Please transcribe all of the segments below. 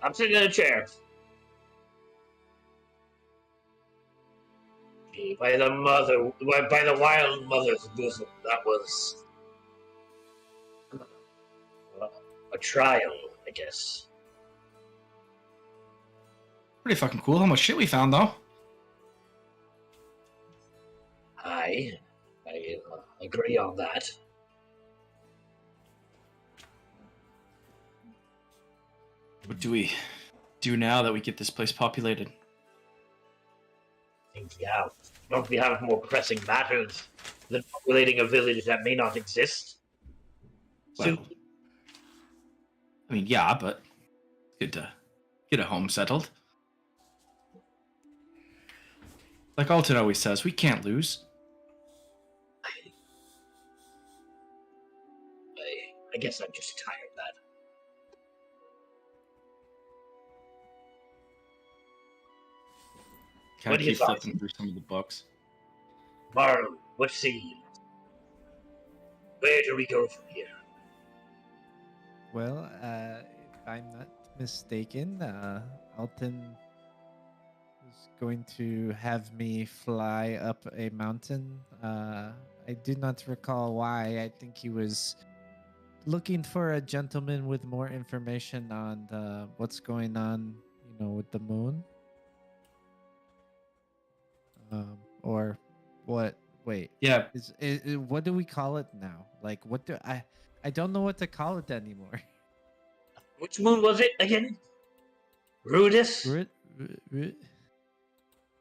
I'm sitting in a chair. By the wild mother's bosom. That was a trial, I guess. Pretty fucking cool how much shit we found, though. I agree on that. What do we do now that we get this place populated? I think, yeah, don't we have more pressing matters than populating a village that may not exist? Well, I mean, yeah, but it's good to get a home settled. Like Alton always says, we can't lose. I guess I'm just tired of that. Kind of keep flipping through some of the books. Marl, what say you? Where do we go from here? Well, if I'm not mistaken, Alton was going to have me fly up a mountain. I do not recall why. I think he was looking for a gentleman with more information on what's going on, with the moon. Or what? Wait. Yeah. What do we call it now? Like, what do I don't know what to call it anymore. Which moon was it again? Rudis?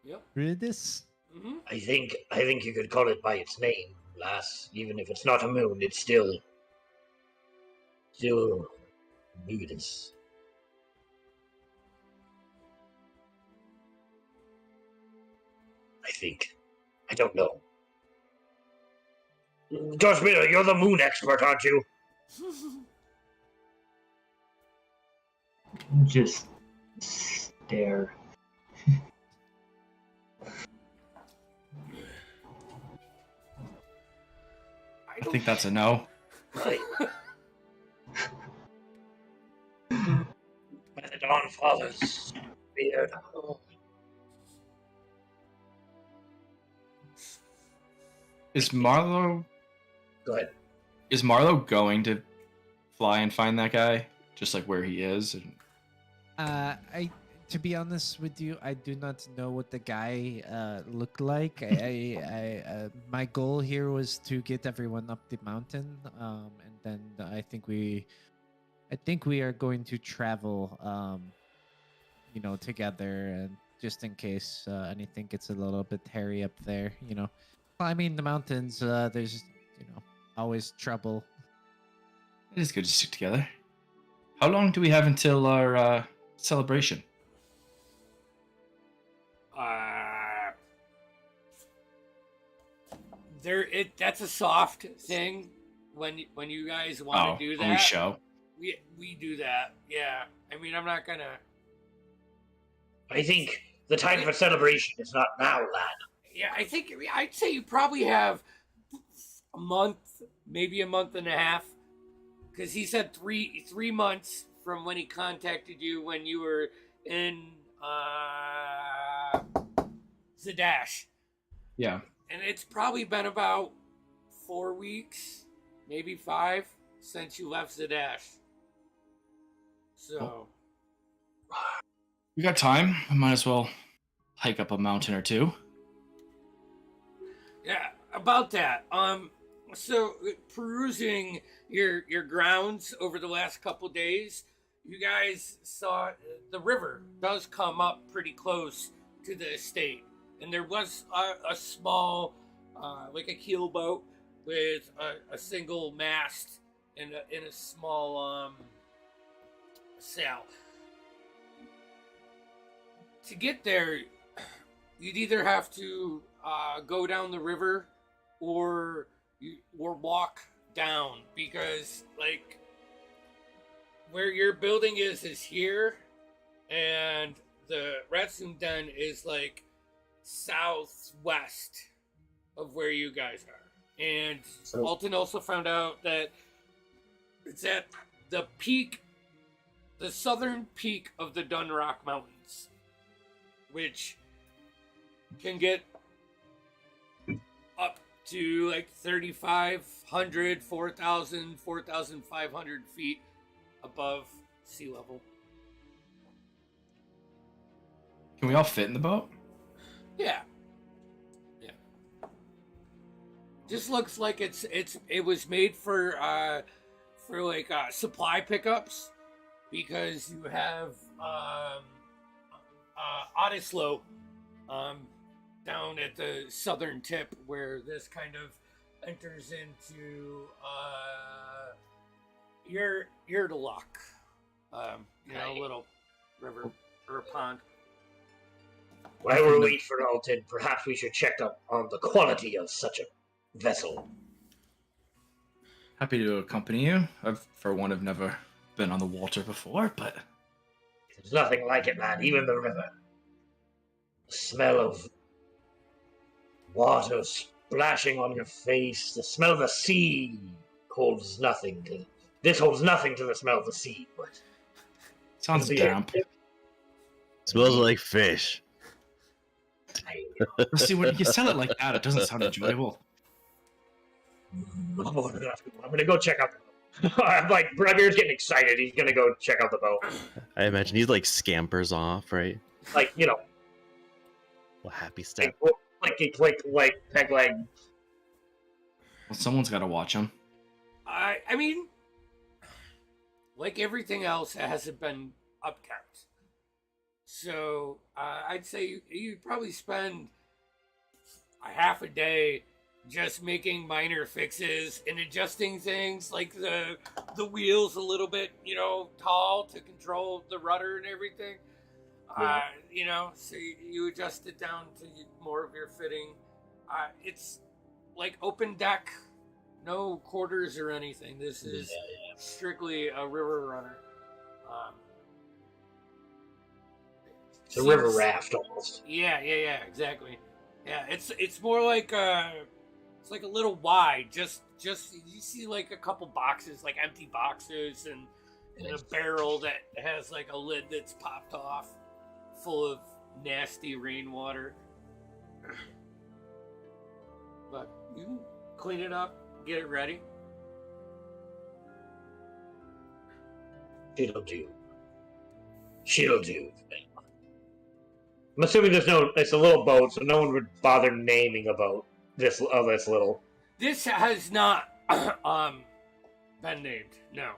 Yep. Rudis? Mm-hmm. I think you could call it by its name, lass. Even if it's not a moon, it's still Rudis. I think. I don't know. Josh Miller, you're the moon expert, aren't you? Just stare. I think that's a no. Right. By the Dawn Father's beard. Is Marlo... Go ahead. Is Marlo going to fly and find that guy? Just like where he is? To be honest with you, I do not know what the guy looked like. My goal here was to get everyone up the mountain, and then I think we are going to travel, together, and just in case anything gets a little bit hairy up there, climbing the mountains. There's always trouble. It is good to stick together. How long do we have until our celebration? That's a soft thing when you guys want to do that. We show. We do that. Yeah. I mean, I'm not gonna. I think the time for celebration is not now, lad. Yeah, I'd say you probably have a month, maybe a month and a half, because he said three months from when he contacted you when you were in Zadash. Yeah. And it's probably been about 4 weeks, maybe 5, since you left Zadash. So. We got time. I might as well hike up a mountain or two. Yeah, about that. So perusing your grounds over the last couple days, you guys saw the river does come up pretty close to the estate, and there was a small, like a keel boat with a single mast and a small sail. To get there, you'd either have to go down the river or walk down, because like where your building is here, and the Ratsoon Den is like southwest of where you guys are. And Alton also found out that it's at the peak the southern peak of the Dunrock Mountains, which can get up to like 3,500, 4,000, 4,500 feet above sea level. Can we all fit in the boat? Yeah. Just looks like it was made for like supply pickups, because you have Odislo down at the southern tip where this kind of enters into Yerdalock, a little river or a pond. While we're waiting for Alton, perhaps we should check up on the quality of such a vessel. Happy to accompany you. For one, have never been on the water before, but There's nothing like it, man. Even the river. The smell of water splashing on your face. The smell of the sea holds nothing to. This holds nothing to the smell of the sea. But sounds damp. Smells like fish. See, when you sell it like that, it doesn't sound enjoyable. I'm gonna go check out the boat. I'm like, Braveer's getting excited. He's gonna go check out the boat. I imagine he's like scampers off, right? Like, Well, happy step. like peg leg. Well, someone's got to watch him. I mean, like everything else, it hasn't been upkept. So I'd say you'd probably spend a half a day just making minor fixes and adjusting things, like the wheels a little bit, tall to control the rudder and everything. So you adjust it down to more of your fitting. It's like open deck, no quarters or anything. This is strictly a river runner. It's a river raft almost. Yeah, exactly. Yeah, it's more like it's like a little wide. Just you see like a couple boxes, like empty boxes, and a barrel that has like a lid that's popped off, full of nasty rainwater. But you can clean it up, get it ready. She'll do. I'm assuming it's a little boat, so no one would bother naming a boat this little. This has not been named. No.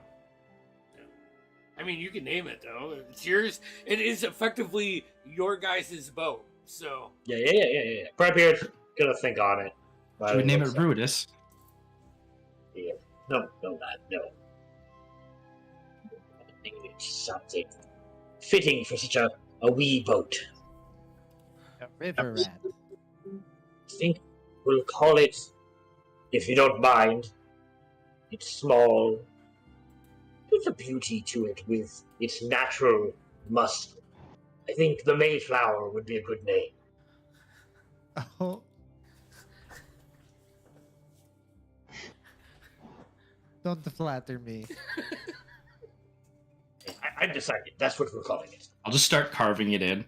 I mean, you can name it though. It's yours. It is effectively your guys' boat. So. Yeah. Braveer's gonna think on it. Should we name it Ruidus? Yeah. No, no. I think it's something fitting for such a wee boat. A river rat. I think we'll call it, if you don't mind, it's small. There's a beauty to it with its natural muscle. I think the Mayflower would be a good name. Oh. Don't flatter me. I've decided that's what we're calling it. I'll just start carving it in.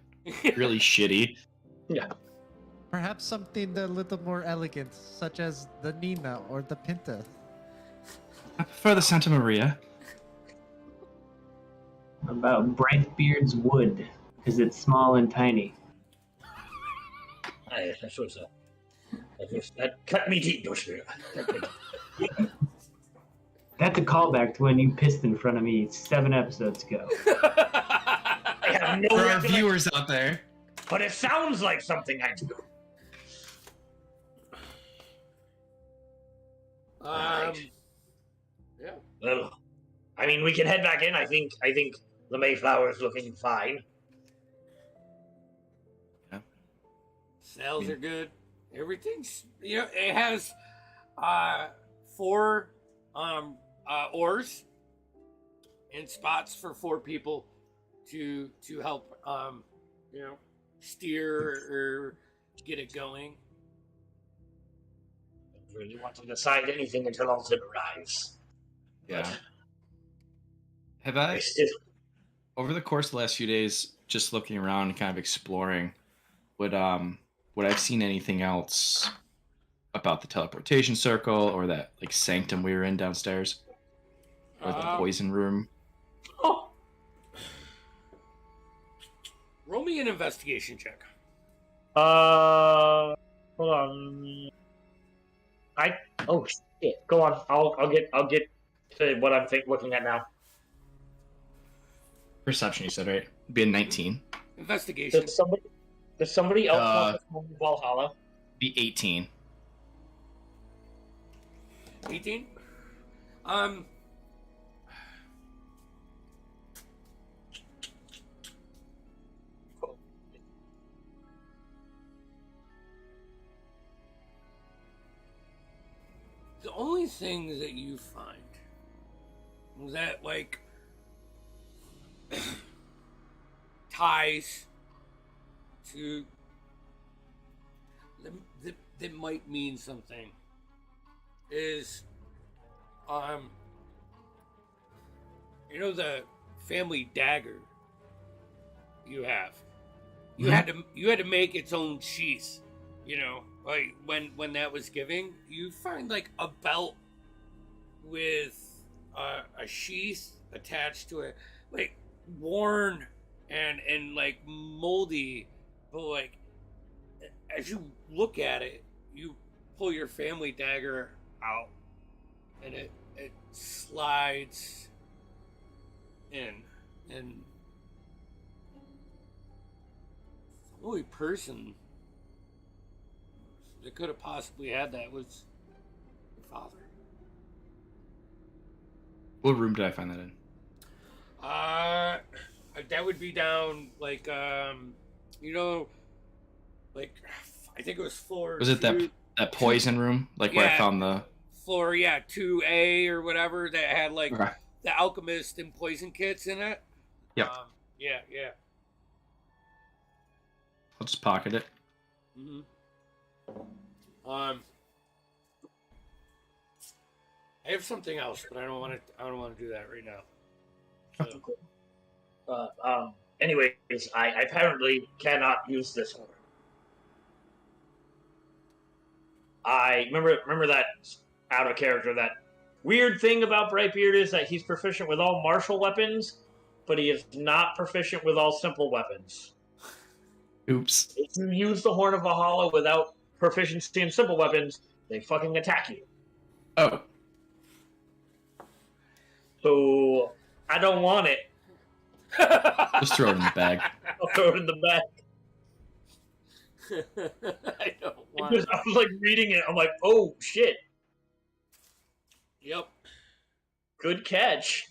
Really shitty. Yeah. Perhaps something a little more elegant, such as the Nina or the Pinta. I prefer the Santa Maria. About Brightbeard's wood, because it's small and tiny. That's what's up. That cut me deep, Bushmere. That's a callback to when you pissed in front of me 7 episodes ago. I have no For our recollection, viewers out there. but it sounds like something I do. Alright. Yeah. Well, I mean, we can head back in. I think the Mayflower is looking fine. Sales are good. Everything's it has 4 oars and spots for 4 people to help steer or get it going. I don't really want to decide anything until Alton arrives. Yeah. But Have I I? still, over the course of the last few days, just looking around and kind of exploring, would I've seen anything else about the teleportation circle or that like sanctum we were in downstairs, or the poison room? Oh. Roll me an investigation check. Hold on. Oh shit. Go on. I'll get to what I'm looking at now. Perception, you said, right? It'd be a 19. Investigation. Does somebody else want to come Valhalla? Be 18. 18? The only thing that you find that, like, ties to that might mean something is, you know, the family dagger you have. You had to make its own sheath, you know, like when that was giving. You find like a belt with a sheath attached to it, like worn and like moldy, but like as you look at it, you pull your family dagger out and it slides in, and the only person that could have possibly had that was your father. What room did I find that in? That would be down like you know, like I think it was floor. Was it that poison room, like where I found the floor? Yeah, 2A or whatever that had like okay. the alchemist and poison kits in it. Yeah. Yeah. I'll just pocket it. Mm-hmm. I have something else, but I don't want to do that right now. So. Anyways, I apparently cannot use this one. I remember that out of character. That weird thing about Brightbeard is that he's proficient with all martial weapons, but he is not proficient with all simple weapons. Oops. If you use the Horn of Valhalla without proficiency in simple weapons, they fucking attack you. Oh. So, I don't want it. Just throw it in the bag. I'll throw it in the bag. I don't want Because it. I was like reading it, I'm like, oh shit. Yep. Good catch.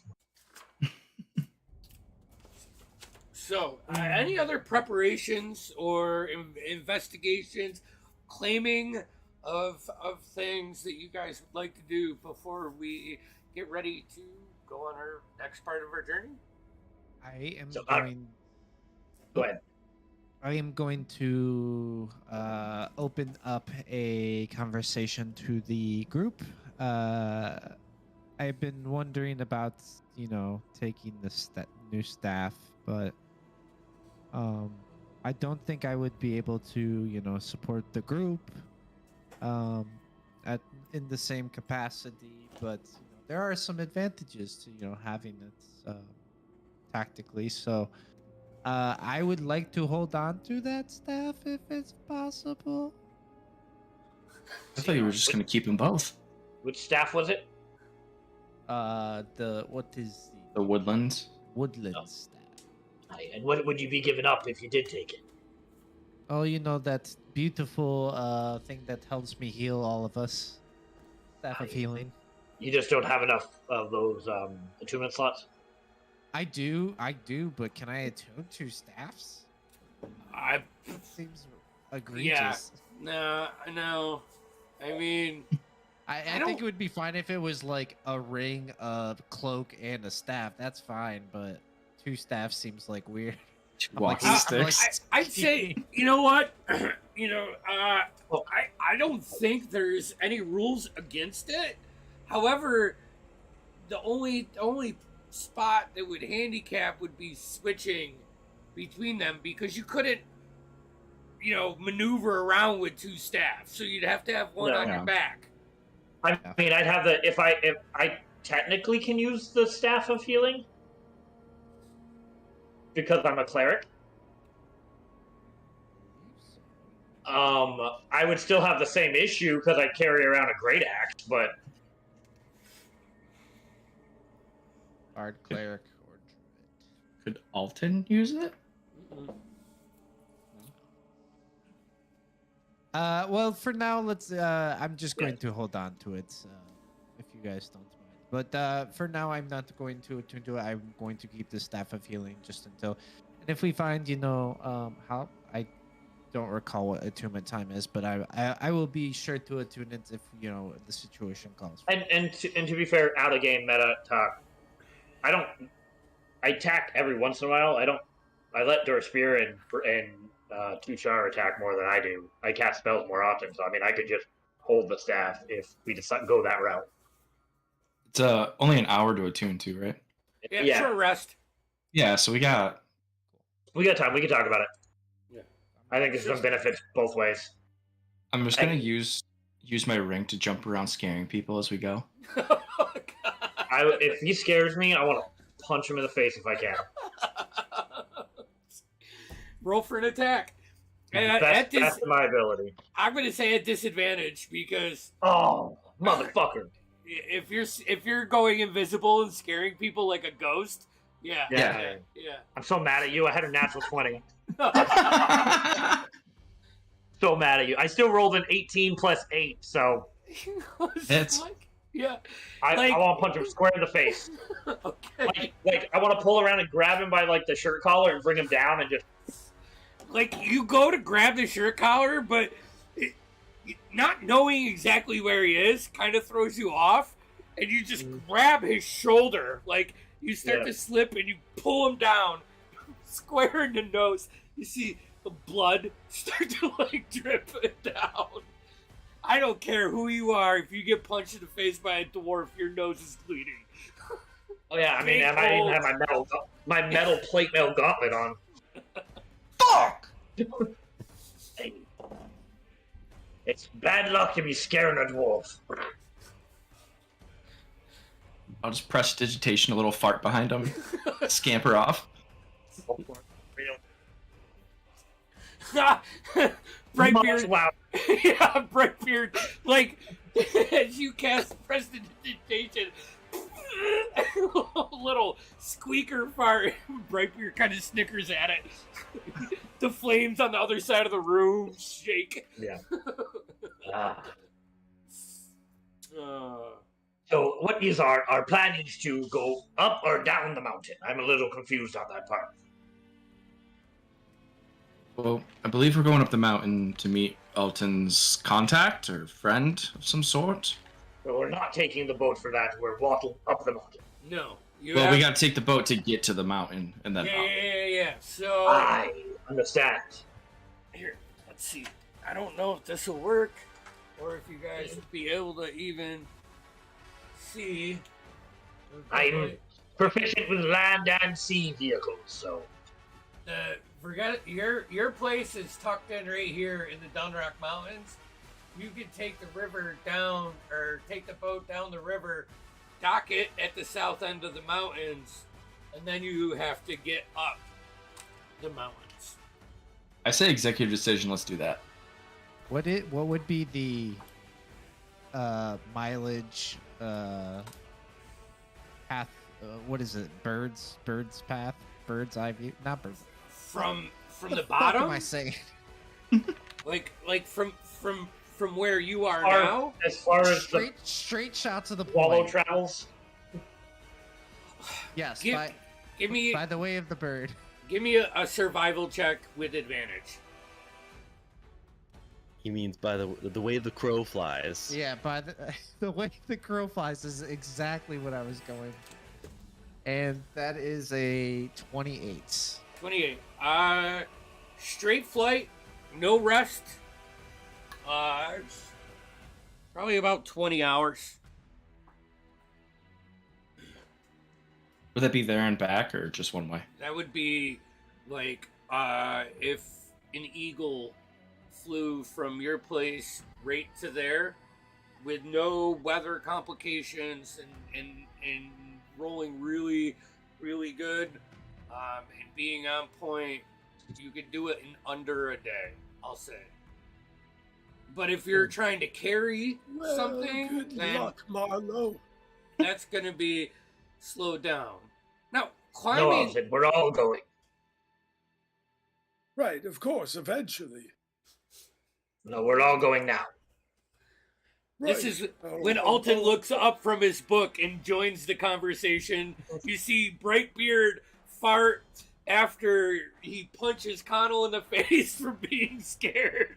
So, any other preparations or investigations, claiming of things that you guys would like to do before we get ready to go on our next part of our journey? I am So, going. Go ahead. I am going to open up a conversation to the group. I've been wondering about, taking the new staff, but I don't think I would be able to, support the group in the same capacity. But there are some advantages to having it tactically. So I would like to hold on to that staff if it's possible. I thought you were just going to keep them both. Which staff was it? The Woodlands? Woodlands staff. And what would you be giving up if you did take it? Oh, that beautiful thing that helps me heal all of us. Staff of healing. You just don't have enough of those attunement slots? I do, but can I attune 2 staffs? I Seems egregious. Yeah. No. I mean, I think it would be fine if it was like a ring, a cloak, and a staff. That's fine, but 2 staffs seems like weird. Walking sticks. I'd say, you know what? I don't think there's any rules against it. However, the only spot that would handicap would be switching between them because you couldn't, maneuver around with two staffs. So you'd have to have one on your back. I mean, I'd have if I technically can use the Staff of Healing because I'm a cleric. I would still have the same issue because I carry around a great axe, but Bard, cleric, or druid. Could Alton use it? Well, for now, let's. I'm just going to hold on to it, if you guys don't mind. But for now, I'm not going to do it. I'm going to keep the Staff of Healing just until. And if we find, how I don't recall what attunement time is, but I will be sure to attune it if the situation calls for it. and to be fair, out of game meta talk. I attack every once in a while. I let Durspear and Tushar attack more than I do. I cast spells more often, so I mean I could just hold the staff if we decide go that route. It's only an hour to attune to, right? Yeah, short rest. Yeah, so we got time. We can talk about it. Yeah, I think there's some benefits both ways. I'm just gonna use my ring to jump around scaring people as we go. Oh, God. If he scares me, I want to punch him in the face if I can. Roll for an attack. That's my ability. I'm going to say at disadvantage because Oh, motherfucker! if you're going invisible and scaring people like a ghost, yeah. I'm so mad at you. I had a natural 20. So mad at you. I still rolled an 18 plus 8, so Hits. I want to punch him square in the face. Okay. Like I want to pull around and grab him by like the shirt collar and bring him down and just. Like, you go to grab the shirt collar, but not knowing exactly where he is kind of throws you off, and you just grab his shoulder. Like, you start to slip, and you pull him down, square in the nose. You see the blood start to, drip down. I don't care who you are. If you get punched in the face by a dwarf, your nose is bleeding. Oh, yeah, I mean, I might even have my metal plate mail gauntlet on. Fuck! It's bad luck to be scaring a dwarf. I'll just press digitation, a little fart behind him, scamper off. Brightbeard. Wow. Yeah, Brightbeard. Like, as you cast prestidigitation, a little squeaker fart. Brightbeard kind of snickers at it. The flames on the other side of the room shake. Yeah. Uh, So, what is our plan? Is to go up or down the mountain? I'm a little confused on that part. Well, I believe we're going up the mountain to meet Alton's contact or friend of some sort. So we're not taking the boat for that. We're walking up the mountain. no. We got to take the boat to get to the mountain and then up. Yeah. So, I understand. here, let's see. I don't know if this will work or if you guys will be able to even see. I'm proficient with land and sea vehicles, so. Forget it. Your place is tucked in right here in the Dunrock Mountains. You could take the river down, or take the boat down the river, dock it at the south end of the mountains, and then you have to get up the mountains. I say executive decision. Let's do that. What would be the mileage path? What is it? Birds path? Bird's eye view? Not birds. From the What bottom, am I saying? like from where you are now. As far as the Straight shots of the wallow point. travels, Yes, Give me by the way of the bird. give me a survival check with advantage. He means by the way the crow flies. Yeah, by the way the crow flies is exactly what I was going for. And that is a 28. 28. Straight flight, no rest. It's probably about 20 hours. Would that be there and back, or just one way? That would be like if an eagle flew from your place right to there with no weather complications and rolling really, really good and being on point, you could do it in under a day, I'll say. But if you're trying to carry something, Good then luck, Marlowe. that's going to be slowed down. Now, No, climbing... Alton, we're all going. Right, of course, eventually. No, we're all going now. This Right. is when Alton looks up from his book and joins the conversation. You see Brightbeard fart after he punches Connell in the face for being scared.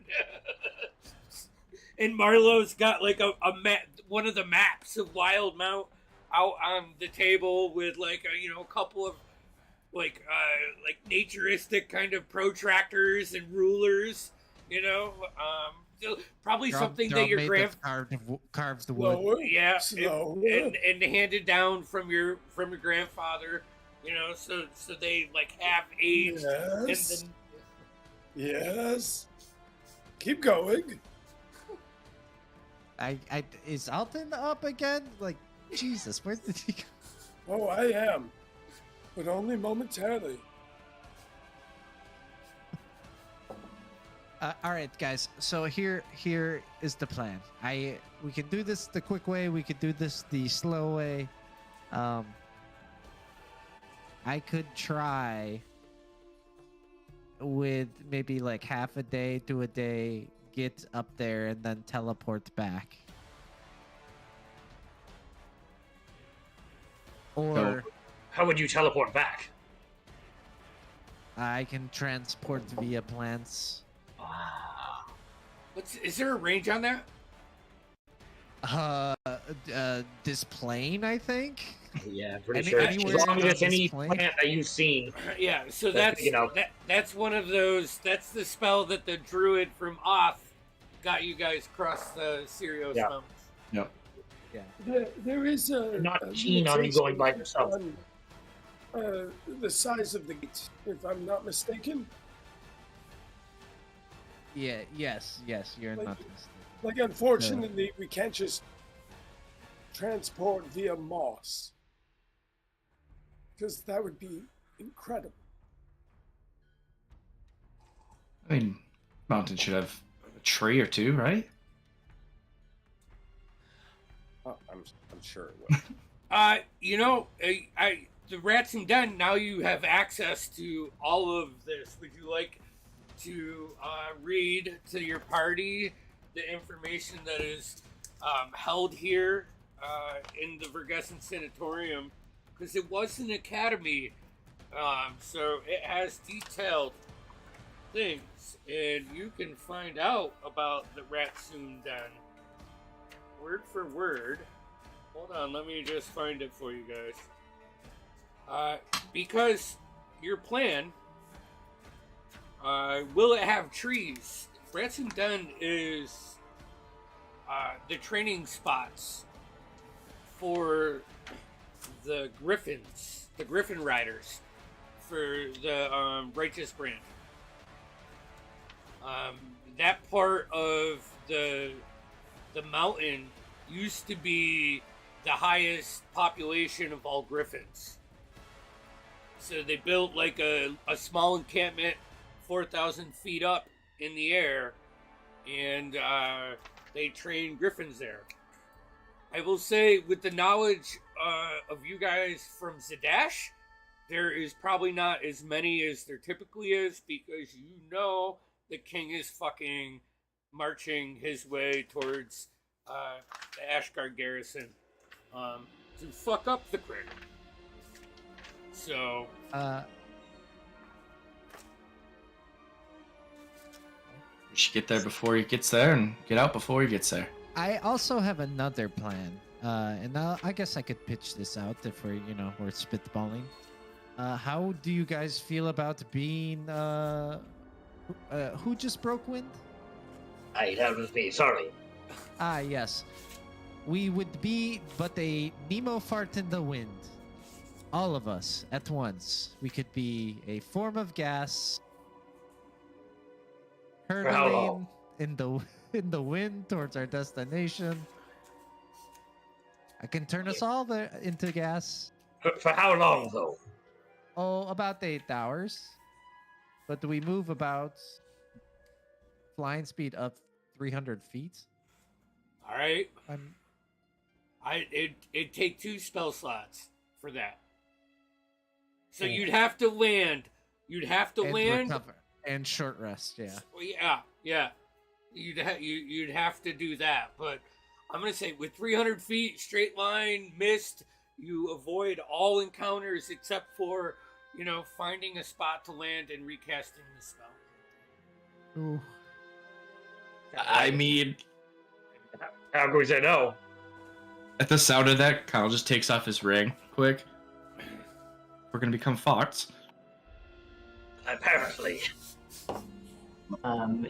And Marlowe's got like a map, one of the maps of Wildmount out on the table with like a couple of like naturistic kind of protractors and rulers. Probably something that your carved the wood. Slower, yeah, slower. and handed down from your grandfather, so they like have aged. Yes. And Yes. Keep going. Is Alton up again? Like, Jesus, where did he go? Oh, I am. But only momentarily. All right, guys. So here is the plan. We can do this the quick way. We could do this the slow way. I could try with maybe like half a day to a day, get up there and then teleport back. Or How would you teleport back? I can transport via plants. is there a range on that? This plane, I think. Yeah, I'm pretty Any- sure. anywhere As long as on it's any this plane? plant that you've seen. Yeah, so That's, that's one of those. That's the spell that the druid from Oth got you guys across the Sirius Yeah. Mountains. Yep. There is a. I'm not a keen on you going by yourself. on, the size of the gate, if I'm not mistaken. Yeah. Yes. You're Like- not mistaken. Like, unfortunately, we can't just transport via moss. Because that would be incredible. I mean, mountain should have a tree or two, right? Oh, I'm sure it would. The Rats and Den. Now you have access to all of this. Would you like to read to your party the information that is held here in the Vergessen Sanatorium? Because it was an academy, so it has detailed things, and you can find out about the Ratsoon Den word for word. Hold on, let me just find it for you guys. Because your plan, will it have trees? Ratsoon Den is the training spots for the Griffins, the Griffin Riders, for the Righteous Brand. That part of the mountain used to be the highest population of all Griffins. So they built like a small encampment 4,000 feet up in the air, and they train Griffins there. I will say, with the knowledge of you guys from Zadash, there is probably not as many as there typically is, because the king is fucking marching his way towards the Ashgard garrison to fuck up the critter. So, We should get there before he gets there, and get out before he gets there. I also have another plan, and I guess I could pitch this out if we're spitballing. How do you guys feel about being? Who just broke wind? Aye, that was me. Sorry. Ah, yes. We would be but a Nemo fart in the wind. all of us at once. We could be a form of gas how hurtling long? in the in the wind towards our destination. I can turn us all into gas. For how long, though? Oh, about 8 hours. But we move about flying speed up 300 feet. All right. I'm It'd take 2 spell slots for that. So Cool. you'd have to land. You'd have to and land. recover and short rest. Yeah. Well, yeah. You'd have to do that. But I'm gonna say with 300 feet straight line mist, you avoid all encounters except for finding a spot to land and recasting the spell. Ooh. I mean, How can we say no? at the sound of that, Kyle just takes off his ring quick. We're gonna become fox. Apparently.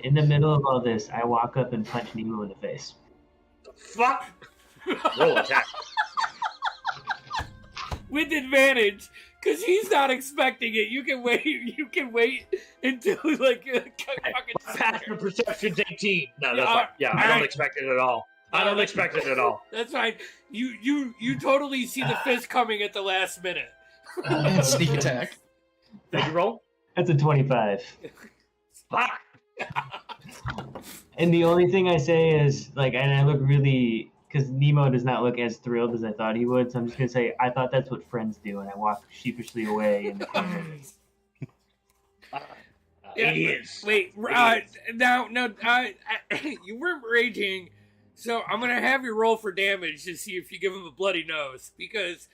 In the middle of all this, I walk up and punch Nemo in the face. The fuck? Roll attack. With advantage, because he's not expecting it. You can wait. You can wait until fucking. Passive perception's 18. No, that's Yeah, fine. Yeah, I don't alright. expect it at all. I don't expect it at all. That's fine. You totally see the fist coming at the last minute. And sneak attack. Did you roll? That's a 25. Fuck. And the only thing I say is, and I look really, because Nemo does not look as thrilled as I thought he would, so I'm just going to say, I thought that's what friends do, and I walk sheepishly away in the corner. Yeah, It is. Wait, no, you weren't raging, so I'm gonna have you roll for damage to see if you give him a bloody nose, because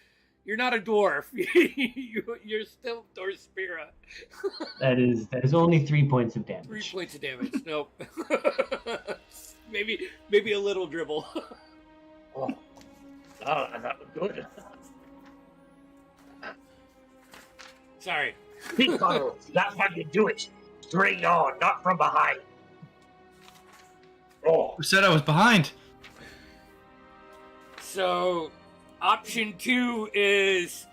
you're not a dwarf. You're still Dorspira. That is only 3 points of damage. 3 points of damage. Nope. maybe a little dribble. Oh, that was good. Sorry. Big Connell, that's how you do it. Straight on, not from behind. Oh, Who said I was behind? So, option 2 is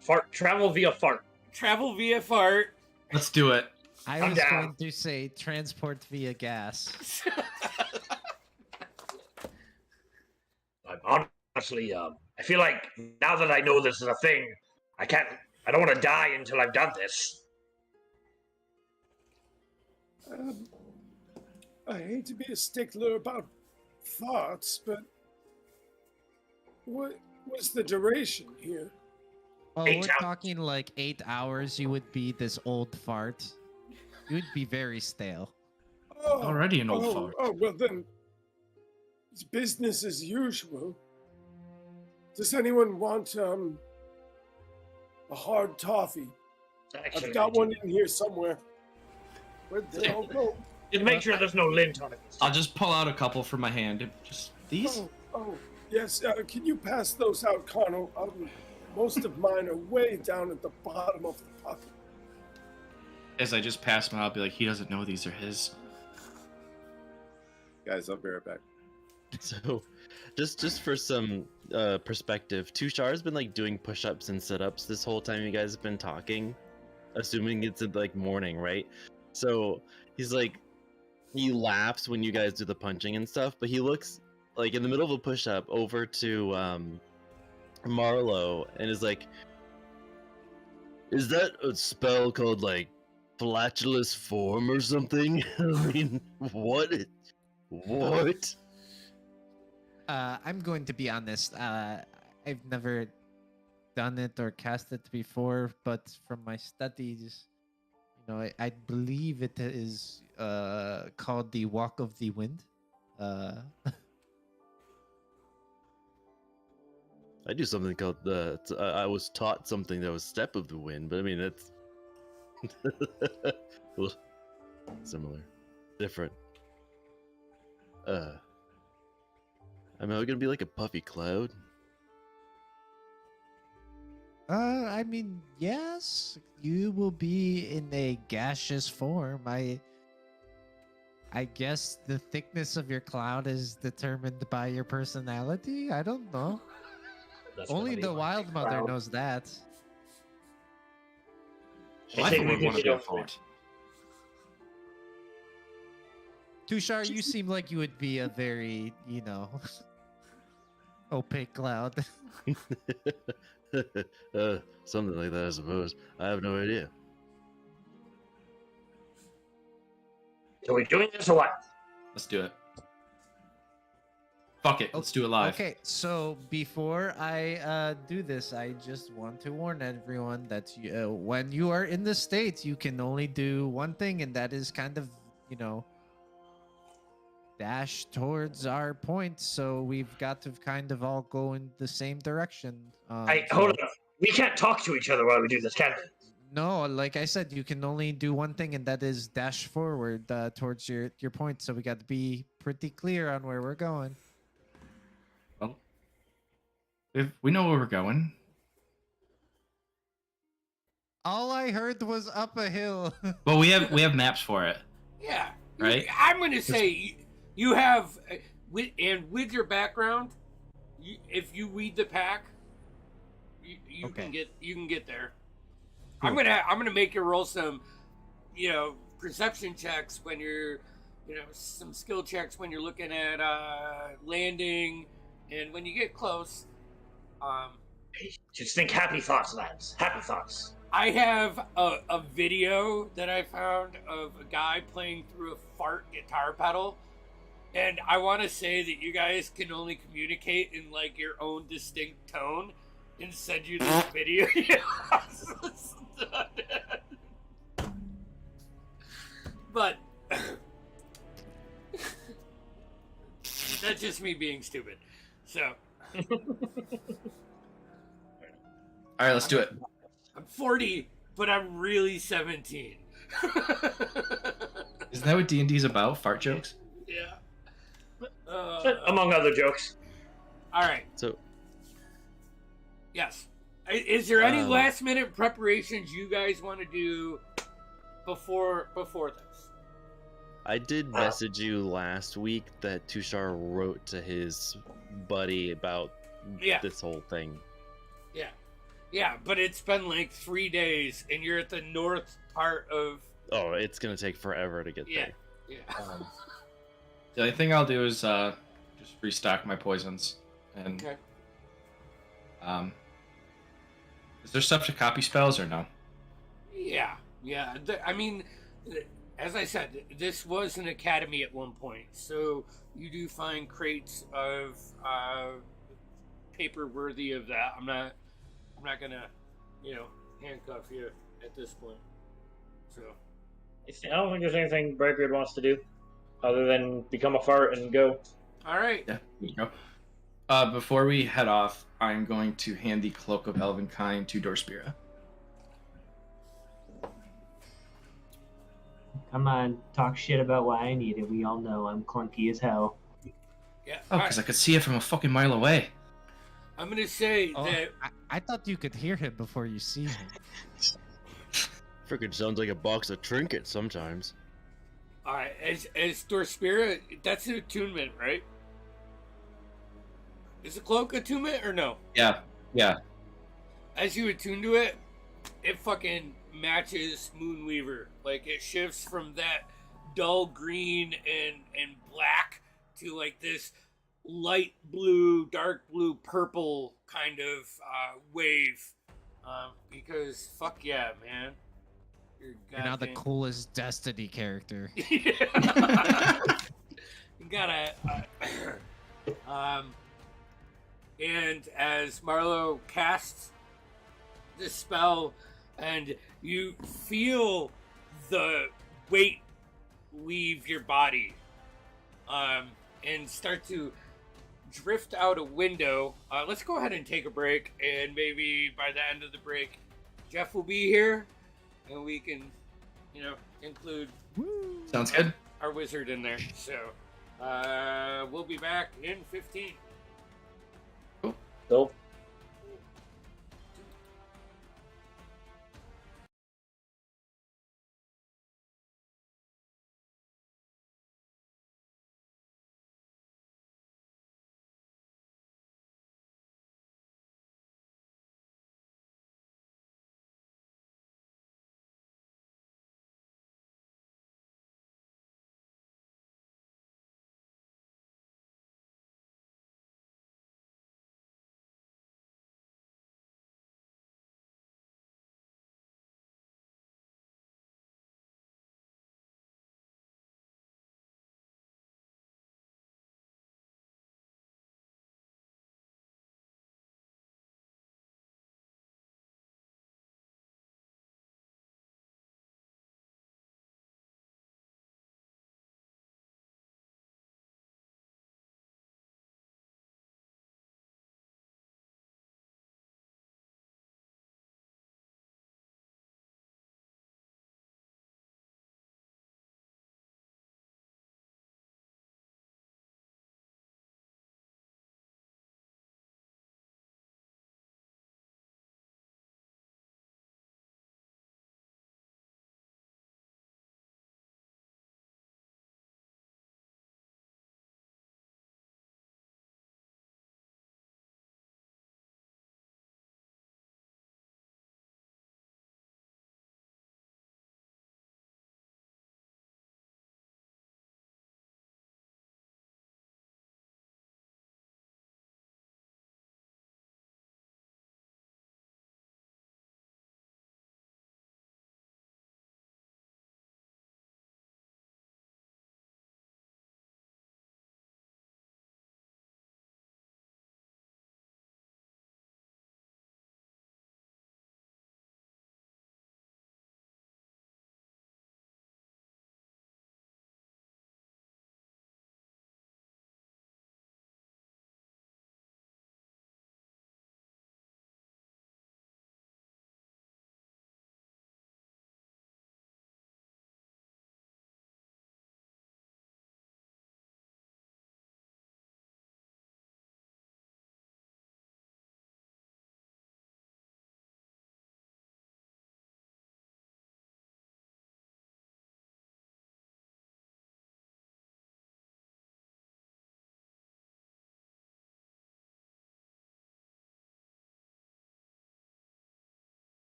fart. Travel via fart. travel via fart. Let's do it. I I'm was down. going to say transport via gas. I'm honestly, I feel like now that I know this is a thing, I don't want to die until I've done this. I hate to be a stickler about farts, but what's the duration here? Oh, 8 we're hours. talking like 8 hours. You would be this old fart. You would be very stale. Oh, Already an old fart. Oh, well then, it's business as usual. Does anyone want a hard toffee? Actually, I've got one in here somewhere. Where'd they all go? Just make sure there's no lint on it. I'll just pull out a couple from my hand. Just these? Oh, yes. Can you pass those out, Connell? Most of mine are way down at the bottom of the pocket. As I just pass them out, I'll be like, he doesn't know these are his. Guys, I'll be right back. So, just for some perspective, Tushar's been doing push-ups and sit-ups this whole time you guys have been talking, assuming it's morning, right? So he laughs when you guys do the punching and stuff, but he looks in the middle of a push-up over to Marlo and is like, "Is that a spell called flatulous form or something?" I mean, what? What? I'm going to be honest. I've never done it or cast it before, but from my studies, I believe it is called the Walk of the Wind. I do something called I was taught something that was Step of the Wind, but I mean that's well, similar, different. I mean, are we gonna be like a puffy cloud? I mean, yes, you will be in a gaseous form. I guess the thickness of your cloud is determined by your personality. I don't know. That's Only gonna be the my Wild big Mother cloud. knows that. Well, I say thought we we want to usually be a don't fort. Tushar, you seem like you would be a very, opaque cloud. Something like that, I suppose. I have no idea. So we're doing this or what? Let's do it. Fuck it. Let's do it live. Okay, so before I do this, I just want to warn everyone that when you are in the States, you can only do one thing, and that is kind of, dash towards our point. So we've got to kind of all go in the same direction. Hold on. We can't talk to each other while we do this, can we? No, like I said, you can only do one thing, and that is dash forward towards your point. So we got to be pretty clear on where we're going. Well, we know where we're going. All I heard was up a hill. Well, we have maps for it. Yeah. Right? I'm going to say you have, with your background, if you read the pack, you Okay. can get there. Cool. I'm gonna make you roll some, perception checks when you're, some skill checks when you're looking at landing, and when you get close. Just think happy thoughts, lads. Happy thoughts. I have a video that I found of a guy playing through a fart guitar pedal, and I want to say that you guys can only communicate in like your own distinct tone, and send you this video. But that's just me being stupid. So All right, let's do it. I'm 40, but I'm really 17. Isn't that what D&D's about? Fart jokes? Yeah. Among other jokes. All right. So, Yes. Is there any Um, last minute preparations you guys want to do before this? I did message you last week that Tushar wrote to his buddy about Yeah. this whole thing. Yeah, but it's been like 3 days, and you're at the north part of. Oh, it's gonna take forever to get Yeah. there. Yeah. The only thing I'll do is just restock my poisons. And Okay. Is there stuff to copy spells or no? Yeah. I mean, as I said, this was an academy at one point, so you do find crates of paper worthy of that. I'm not gonna, handcuff you at this point. So. I don't think there's anything Brigard wants to do other than become a fart and go. All right. Yeah, there you go. Before we head off, I'm going to hand the Cloak of Elvenkind to Dorspira. Come on, talk shit about why I need it. We all know I'm clunky as hell. Yeah. Oh, because I could see it from a fucking mile away. I'm gonna say Oh, that. I thought you could hear him before you see him. Freaking sounds like a box of trinkets sometimes. All right, as Dorspira, that's an attunement, right? Is the cloak attunement or no? Yeah. As you attune to it, it fucking matches Moonweaver. Like it shifts from that dull green and black to like this light blue, dark blue, purple kind of wave. Because fuck yeah, man. You're You're now the goddamn- coolest Destiny character. You gotta. And as Marlo casts this spell, and you feel the weight leave your body, and start to drift out a window. Let's go ahead and take a break, and maybe by the end of the break, Jeff will be here, and we can, include Sounds good. our wizard in there. So, we'll be back in 15. So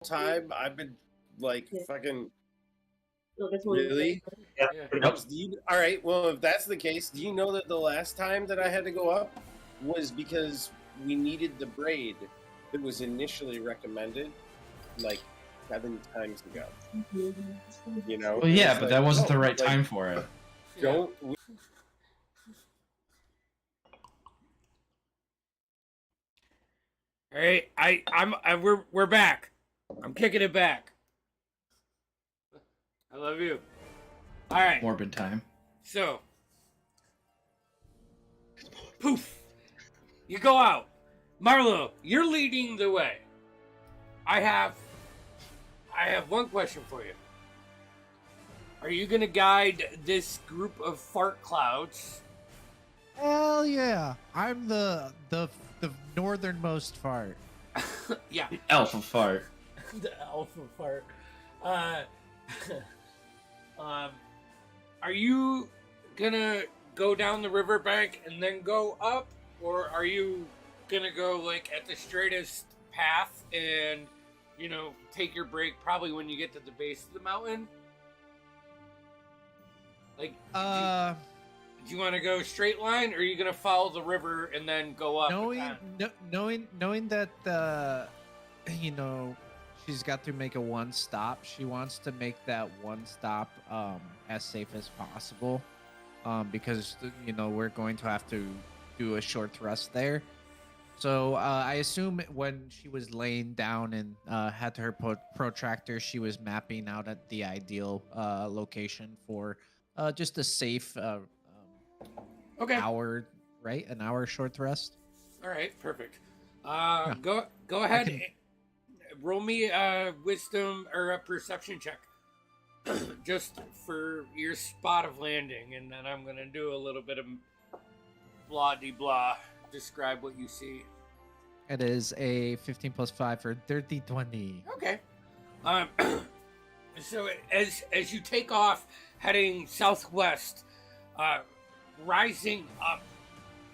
time I've been like fucking No, this one. really? Yeah, Yeah. pretty much. All right. Well, if that's the case, do you know that the last time that I had to go up was because we needed the braid that was initially recommended, like 7 times ago. You know? Well, yeah, It's but like, that wasn't no, the right like, time for it. Don't. All right, we're back. I'm kicking it back. I love you. All right. Morbid time. So, poof, you go out. Marlo, you're leading the way. I have one question for you. Are you gonna guide this group of fart clouds? Hell yeah! I'm the northernmost fart. Yeah, The alpha fart. the alpha fart. Are you gonna go down the riverbank and then go up, or are you gonna go like at the straightest path and take your break probably when you get to the base of the mountain? Like, do you want to go straight line, or are you gonna follow the river and then go up? Knowing that she's got to make a one stop. She wants to make that one stop as safe as possible, because we're going to have to do a short thrust there. So I assume when she was laying down and had her protractor, she was mapping out at the ideal location for just a safe Okay. hour, right? An hour short thrust. All right. Perfect. Go ahead. And roll me a wisdom or a perception check, just for your spot of landing, and then I'm gonna do a little bit of blah de blah. Describe what you see. It is a 15 plus 5 for dirty 20. Okay. So as you take off, heading southwest, rising up,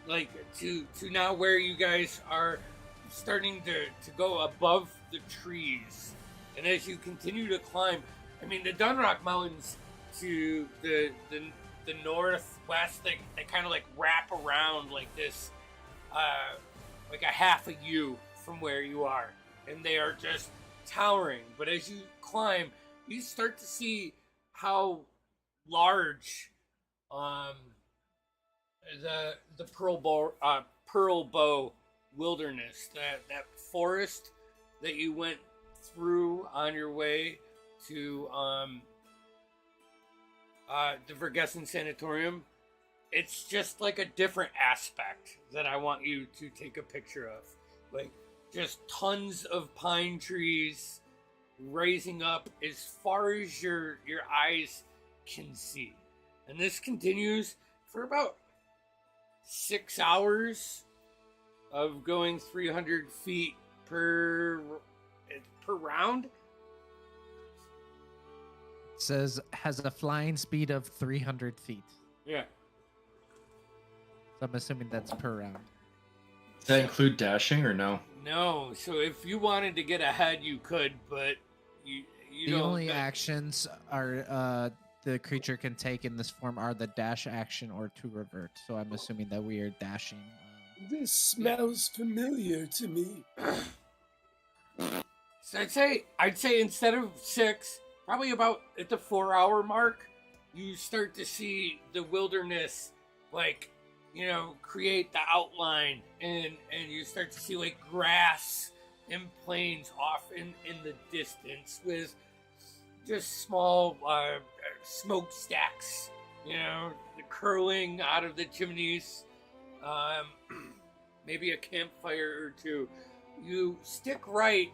like to now where you guys are starting to go above the trees, and as you continue to climb, I mean the Dunrock Mountains to the northwest, they kind of like wrap around like this, like a half a U from where you are, and they are just towering. But as you climb, you start to see how large the Pearl Bow wilderness, that forest that you went through on your way to the Vergessen Sanatorium. It's just like a different aspect that I want you to take a picture of. Like, just tons of pine trees raising up as far as your eyes can see. And this continues for about 6 hours of going 300 feet per round. It says has a flying speed of 300 feet. Yeah. So I'm assuming that's per round. Does that include dashing or no? No. So if you wanted to get ahead, you could, but you The don't. only actions are the creature can take in this form are the dash action or to revert. So I'm assuming that we are dashing. This smells familiar to me. So I'd say instead of 6, probably about at the 4-hour mark, you start to see the wilderness, like, create the outline, and you start to see like grass and plains off in the distance with just small smokestacks, curling out of the chimneys. Maybe a campfire or two. You stick right,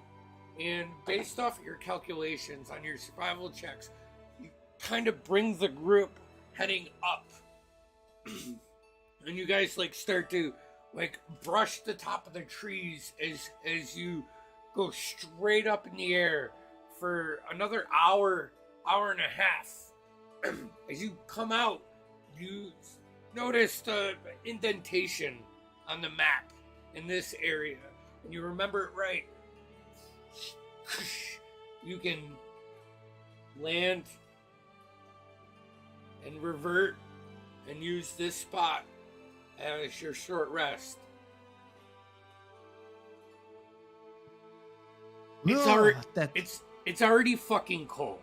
and based off of your calculations on your survival checks, you kind of bring the group heading up. And you guys like start to like brush the top of the trees as you go straight up in the air for another hour and a half. As you come out, you notice the indentation on the map in this area, and you remember it right. you can land and revert and use this spot as your short rest. It's already, it's already fucking cold.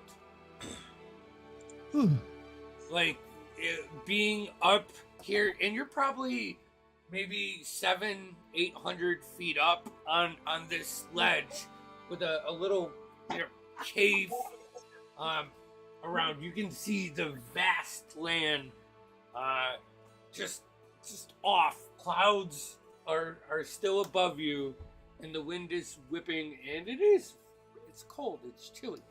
Like, being up here, and you're probably maybe 700-800 feet up on this ledge with a little cave around. You can see the vast land just off. Clouds are still above you, and the wind is whipping, and it's cold, it's chilly.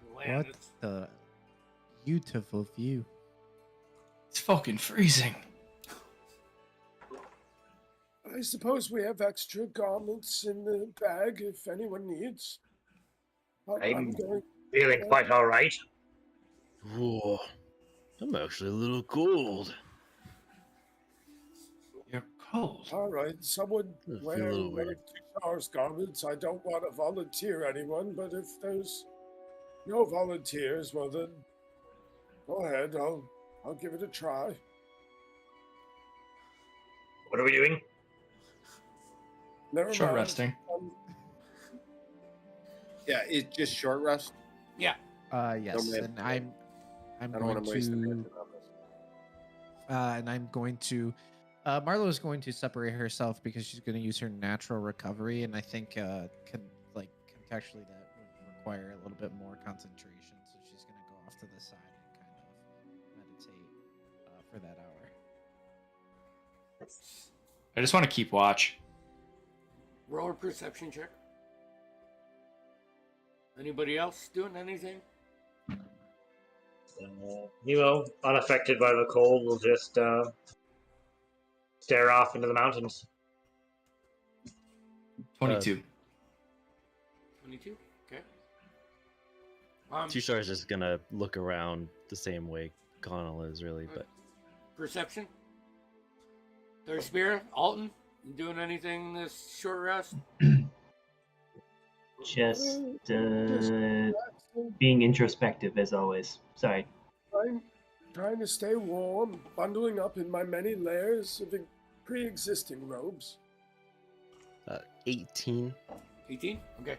The land What the beautiful view. It's fucking freezing. I suppose we have extra garments in the bag if anyone needs. I'm feeling quite all right. Whoa, I'm actually a little cold. You're cold. All right, someone I feel a wear little one of weird. Tushar's garments. I don't want to volunteer anyone, but if there's no volunteers, well then, go ahead. I'll give it a try. What are we doing? Never Short mind. resting. Yeah, it's just short rest. Yeah. Yes, Don't make- and I'm I don't going want to waste the to minute on this. and I'm going to Marlo is going to separate herself because she's going to use her natural recovery, and I think contextually that would require a little bit more concentration, so she's going to go off to the side and kind of meditate for that hour. I just want to keep watch. Roll a perception check. Anybody else doing anything? Nemo, unaffected by the cold, will just stare off into the mountains. 22. 22? Okay. Tushar's just gonna look around the same way Connell is, really, but Perception? Third Spirit? Alton? You doing anything this short rest? Just being introspective as always. Sorry. I'm trying to stay warm, bundling up in my many layers of pre-existing robes. 18. 18? Okay.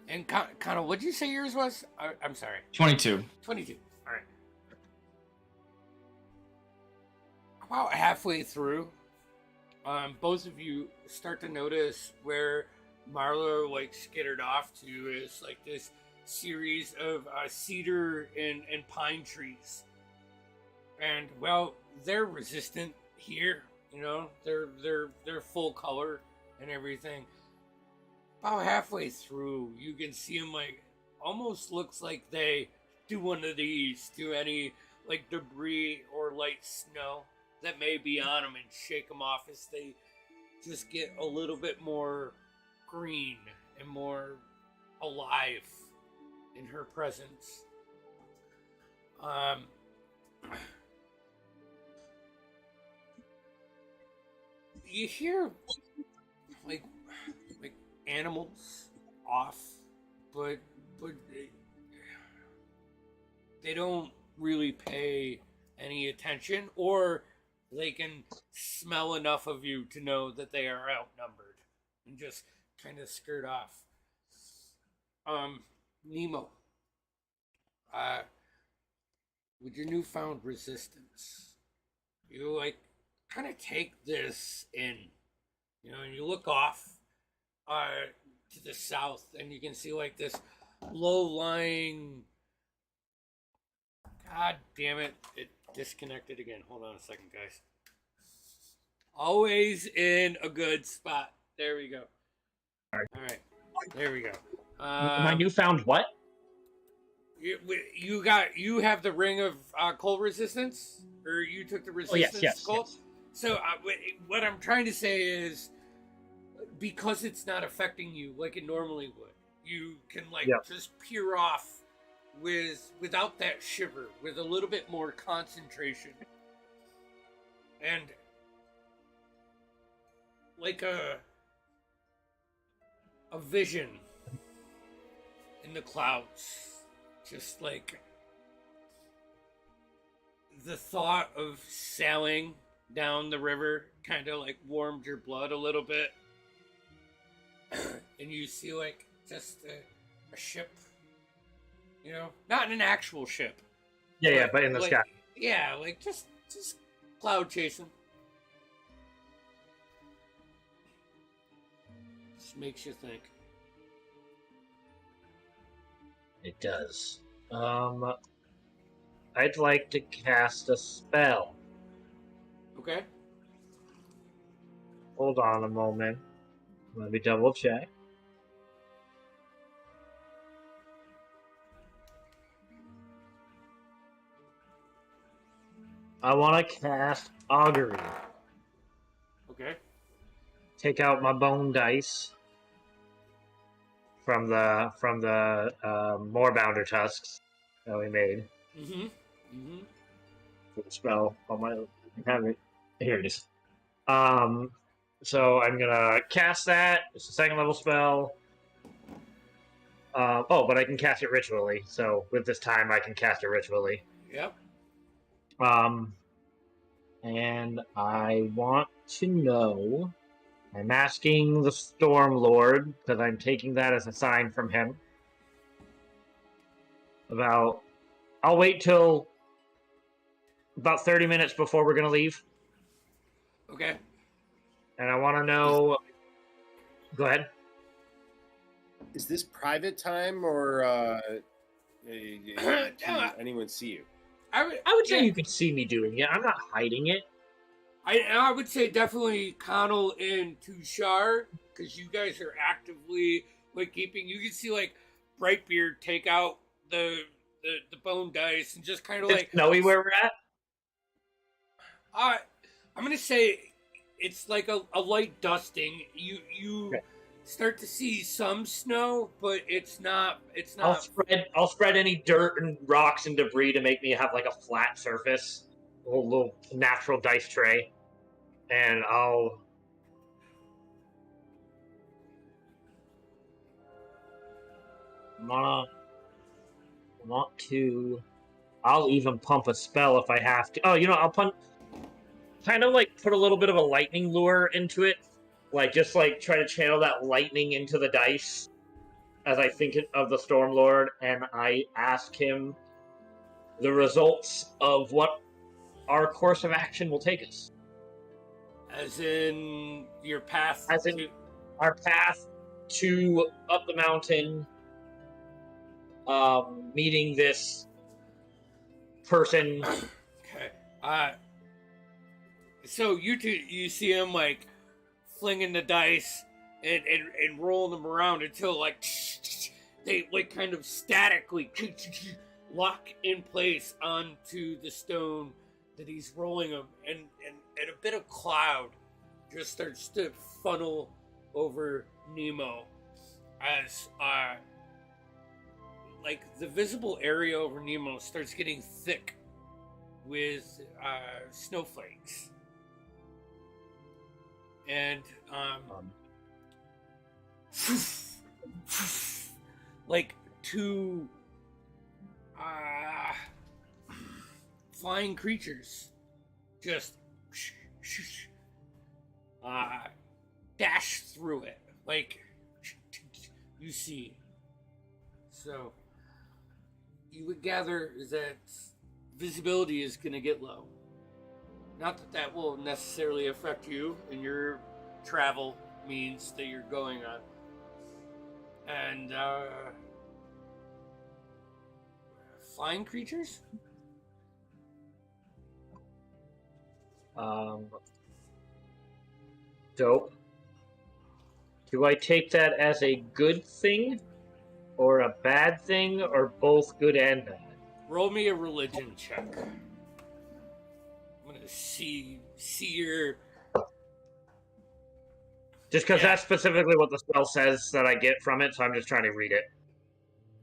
And kind of, what'd you say yours was? I'm sorry. 22. 22. All right. About halfway through, both of you start to notice where Marlo skittered off to is this series of cedar and pine trees, and well, they're resistant here. They're full color and everything. About halfway through, you can see them almost looks like they do one of these to any debris or light snow that may be on them and shake them off as they just get a little bit more green and more alive in her presence. You hear like animals off, but they don't really pay any attention, or they can smell enough of you to know that they are outnumbered and just kind of skirt off. Nemo, with your newfound resistance, you kind of take this in, and you look off to the south, and you can see this low-lying. God damn it! It disconnected again. Hold on a second, guys. Always in a good spot. There we go. All right. There we go. My newfound what? You have the ring of cold resistance, or you took the resistance cold. Yes. So what I'm trying to say is, because it's not affecting you like it normally would, you can just peer off without that shiver, with a little bit more concentration, and a vision in the clouds. Just like the thought of sailing down the river kind of like warmed your blood a little bit. And you see like just a ship, you know, not an actual ship. Yeah, but in the like, sky. Yeah, like just cloud chasing. Just makes you think. It does. I'd like to cast a spell. Okay. Hold on a moment. Let me double check. I want to cast Augury. Okay. Take out my bone dice from the Moorbounder tusks that we made. For the spell on my have it. Here it is. So I'm gonna cast that. It's a second level spell. But I can cast it ritually. So with this time, I can cast it ritually. Yep. And I want to know. I'm asking the Storm Lord because I'm taking that as a sign from him. I'll wait till about 30 minutes before we're gonna leave. Okay. And I want to know. Go ahead. Is this private time or can anyone see you? I would say you could see me doing it. I'm not hiding it. I would say definitely Connell and Tushar, because you guys are actively like keeping. You can see like Brightbeard take out the bone dice and just kind of like Snowy where we're at. I'm gonna say it's like a light dusting. You Okay. start to see some snow, but it's not. I'll spread any dirt and rocks and debris to make me have like a flat surface, a little natural dice tray, and I'll. I'll even pump a spell if I have to. Oh, I'll kind of like put a little bit of a lightning lure into it. Just try to channel that lightning into the dice as I think of the Stormlord, and I ask him the results of what our course of action will take us. As in your path. As in our path to up the mountain, meeting this person. Okay. So you see him like flinging the dice and rolling them around until like they like kind of statically lock in place onto the stone that he's rolling them, and a bit of cloud just starts to funnel over Nemo as like the visible area over Nemo starts getting thick with snowflakes. And like two flying creatures just dash through it, like you see. So you would gather that visibility is going to get low. Not that that will necessarily affect you in your travel means that you're going on. And flying creatures? Dope. Do I take that as a good thing or a bad thing or both good and bad? Roll me a religion check. I'm gonna see your. Just because that's specifically what the spell says that I get from it, so I'm just trying to read it.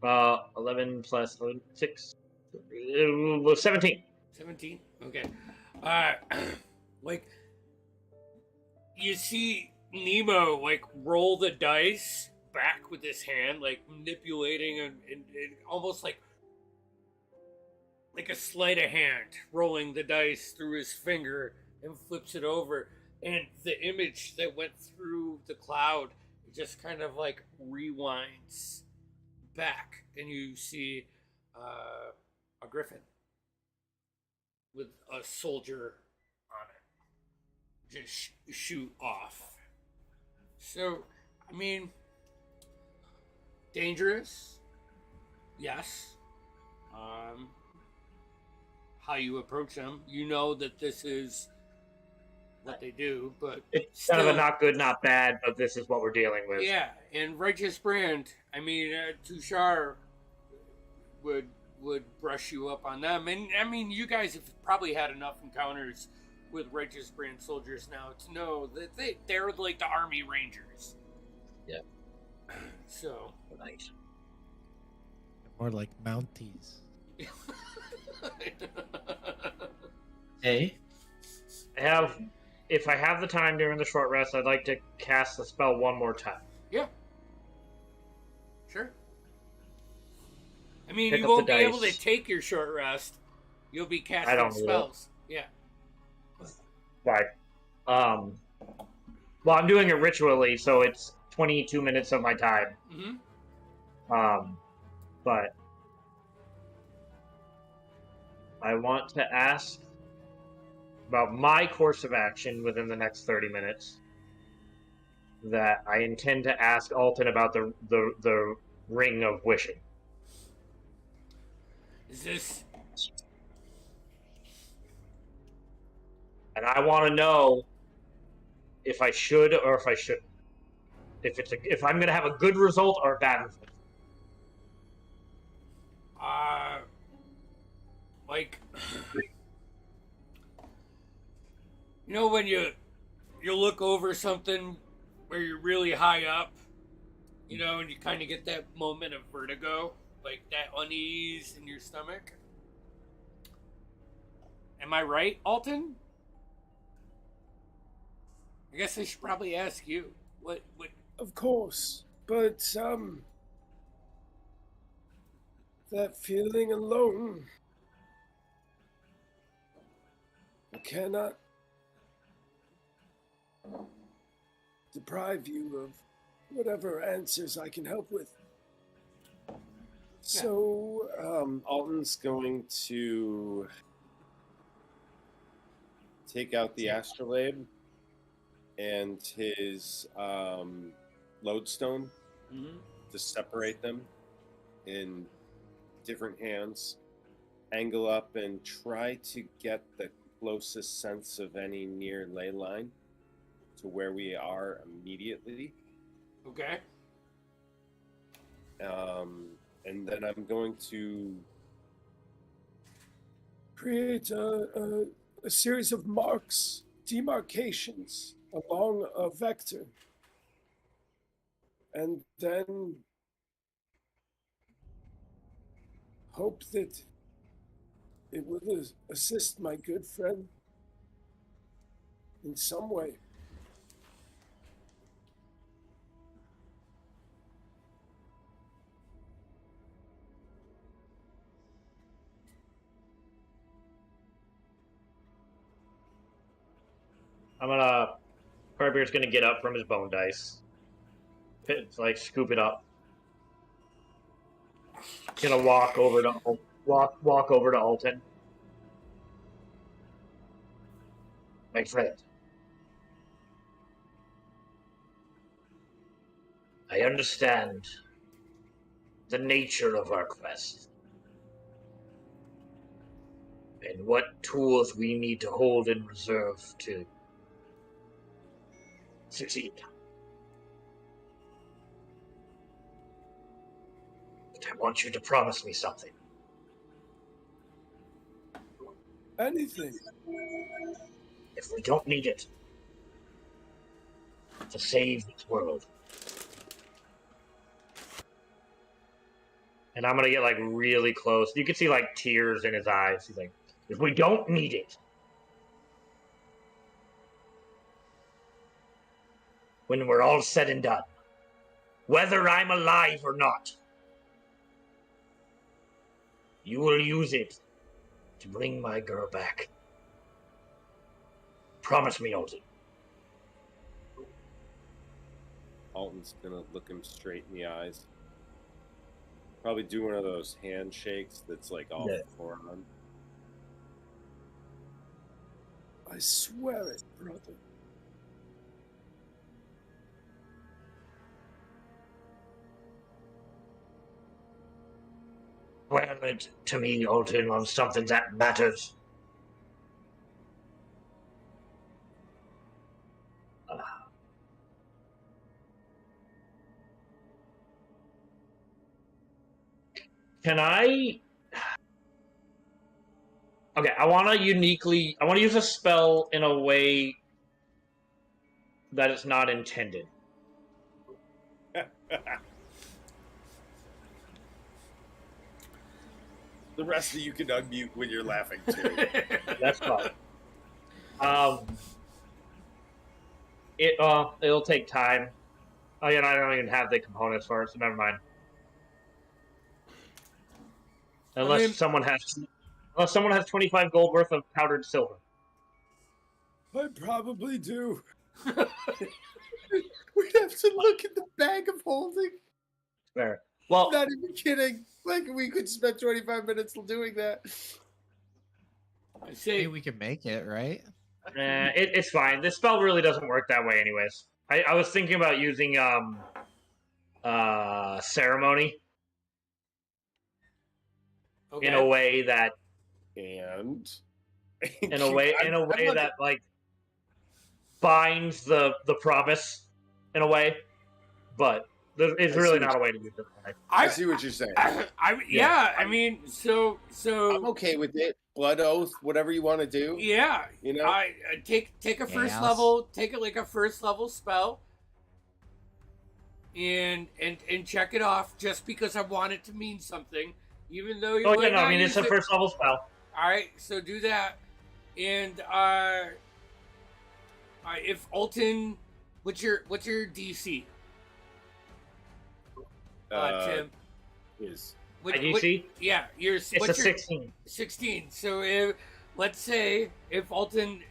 11 plus 11, 6, 17. 17? Okay. Like, you see Nemo, like, roll the dice, back with his hand, like manipulating and almost like a sleight of hand, rolling the dice through his finger and flips it over. And the image that went through the cloud just kind of like rewinds back, and you see a griffin with a soldier on it just shoot off. So, I mean, dangerous, yes. How you approach them, you know that this is what they do, but It's still, kind of a not good, not bad, but this is what we're dealing with. yeah. And Righteous Brand, I mean, Tushar would brush you up on them, and I mean, you guys have probably had enough encounters with Righteous Brand soldiers now to know that they're like the Army Rangers. Yeah. So Nice. More like Mounties. Hey, If I have the time during the short rest, I'd like to cast the spell one more time. yeah, sure. I mean, Pick you up the won't be able to dice. take your short rest. You'll be casting don't need it. spells. Yeah. Right. Well, I'm doing it ritually, so it's 22 minutes of my time. Mm-hmm. But I want to ask about my course of action within the next 30 minutes. That I intend to ask Alton about the Ring of Wishing. Is this? And I want to know if I should or if I shouldn't. If I'm going to have a good result or a bad result. Like, you know, when you look over something where you're really high up, you know, and you kind of get that moment of vertigo, like that unease in your stomach. Am I right, Alton? I guess I should probably ask you. What? Of course, but that feeling alone, I cannot deprive you of whatever answers I can help with. So, Alton's going to take out the astrolabe and his lodestone to separate them in different hands, angle up and try to get the closest sense of any near ley line to where we are immediately. Okay. And then I'm going to create a series of marks, demarcations along a vector, and then hope that it will assist my good friend in some way. Carbear's gonna get up from his bone dice. It's like scoop it up. Gonna walk over to Alton. My friend, I understand the nature of our quest and what tools we need to hold in reserve to succeed. But I want you to promise me something. Anything. If we don't need it to save this world. And I'm gonna get like really close. You can see like tears in his eyes. He's like, if we don't need it, when we're all said and done, whether I'm alive or not. You will use it to bring my girl back. Promise me, Alton. Alton's gonna look him straight in the eyes. Probably do one of those handshakes that's like all forearm. I swear it, brother. Swear it to me, Alton, on something that matters. Can I? Okay, I want to use a spell in a way that it's not intended. The rest of you can unmute when you're laughing too. That's fine. It'll take time. Oh yeah, I don't even have the components for it, so never mind. Unless someone has 25 gold worth of powdered silver. I probably do. We'd have to look at the bag of holding. Fair. Well, Not even kidding. Like, we could spend 25 minutes doing that. I say Maybe we can make it, right? it's fine. This spell really doesn't work that way, anyways. I was thinking about using ceremony okay. in a way that And in a way that like binds the promise in a way, but it's really not a way to use it. I see what you're saying. I mean, so I'm okay with it. Blood oath, whatever you want to do. yeah, You know? I take a first Yes. level, take it like a first level spell, and check it off just because I want it to mean something, even though you. Oh might yeah, no, not I mean it's use a it. first level spell. All right, so do that, and if Alton, what's your DC? Tim. Is What, DC? yeah, It's what's a your 16. 16. So let's say if Alton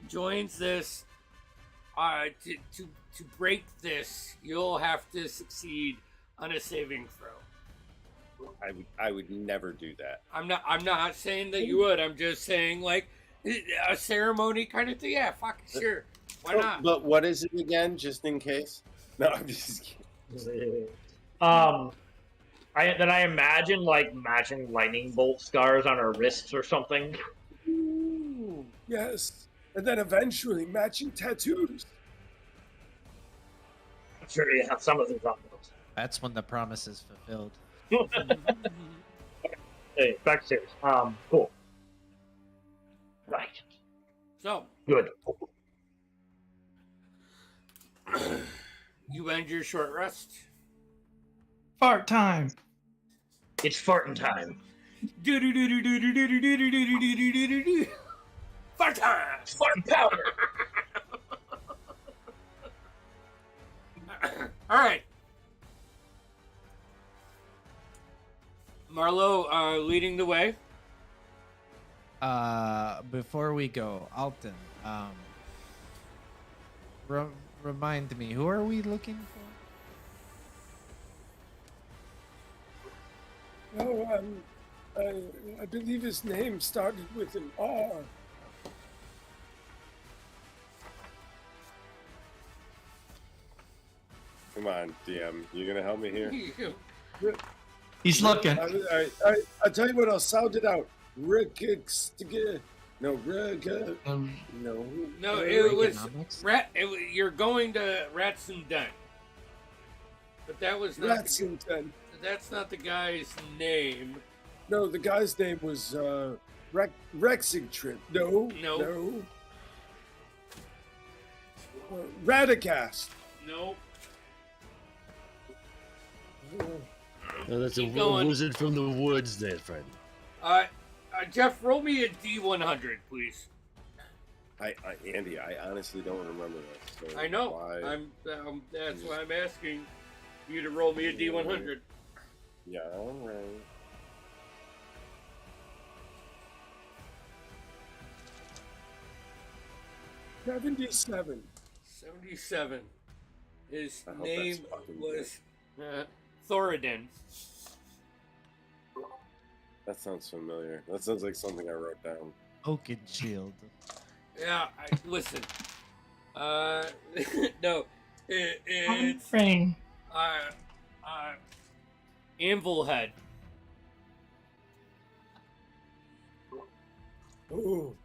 joins this, to break this, you'll have to succeed on a saving throw. I would never do that. I'm not saying that you would. I'm just saying like a ceremony kind of thing. Yeah, fuck, sure. Why not? But what is it again, just in case? No, I'm just kidding. I imagine like matching lightning bolt scars on her wrists or something. Ooh, yes. And then eventually matching tattoos. I'm sure you have some of these on those. That's when the promise is fulfilled. Hey, back to serious. Cool. Right. So Good. you end your short rest. Fart time. It's farting time. Fart time. Fart powder. All right. Marlo leading the way. Before we go, Alton, remind me, who are we looking for? Oh, I believe his name started with an R. Come on, DM. You gonna help me here? He's looking. I tell you what, I'll sound it out. No, No, it was Economics? you're going to Ratsundun. But that was not Ratsington. that's not the guy's name. No, the guy's name was Rexingtrip. No. Radicast. No. No, that's Keep a going. wizard from the woods, there, friend. Jeff, roll me a D100, please. Andy, I honestly don't remember this. So I know. why- I'm that's why I'm asking. you to roll me a D100. Yeah, all right. $77. 77. His I hope name that's fucking was Thoradin. That sounds familiar. That sounds like something I wrote down. Oaken Shield. Yeah, listen. No, it's Anvil Head. Ooh.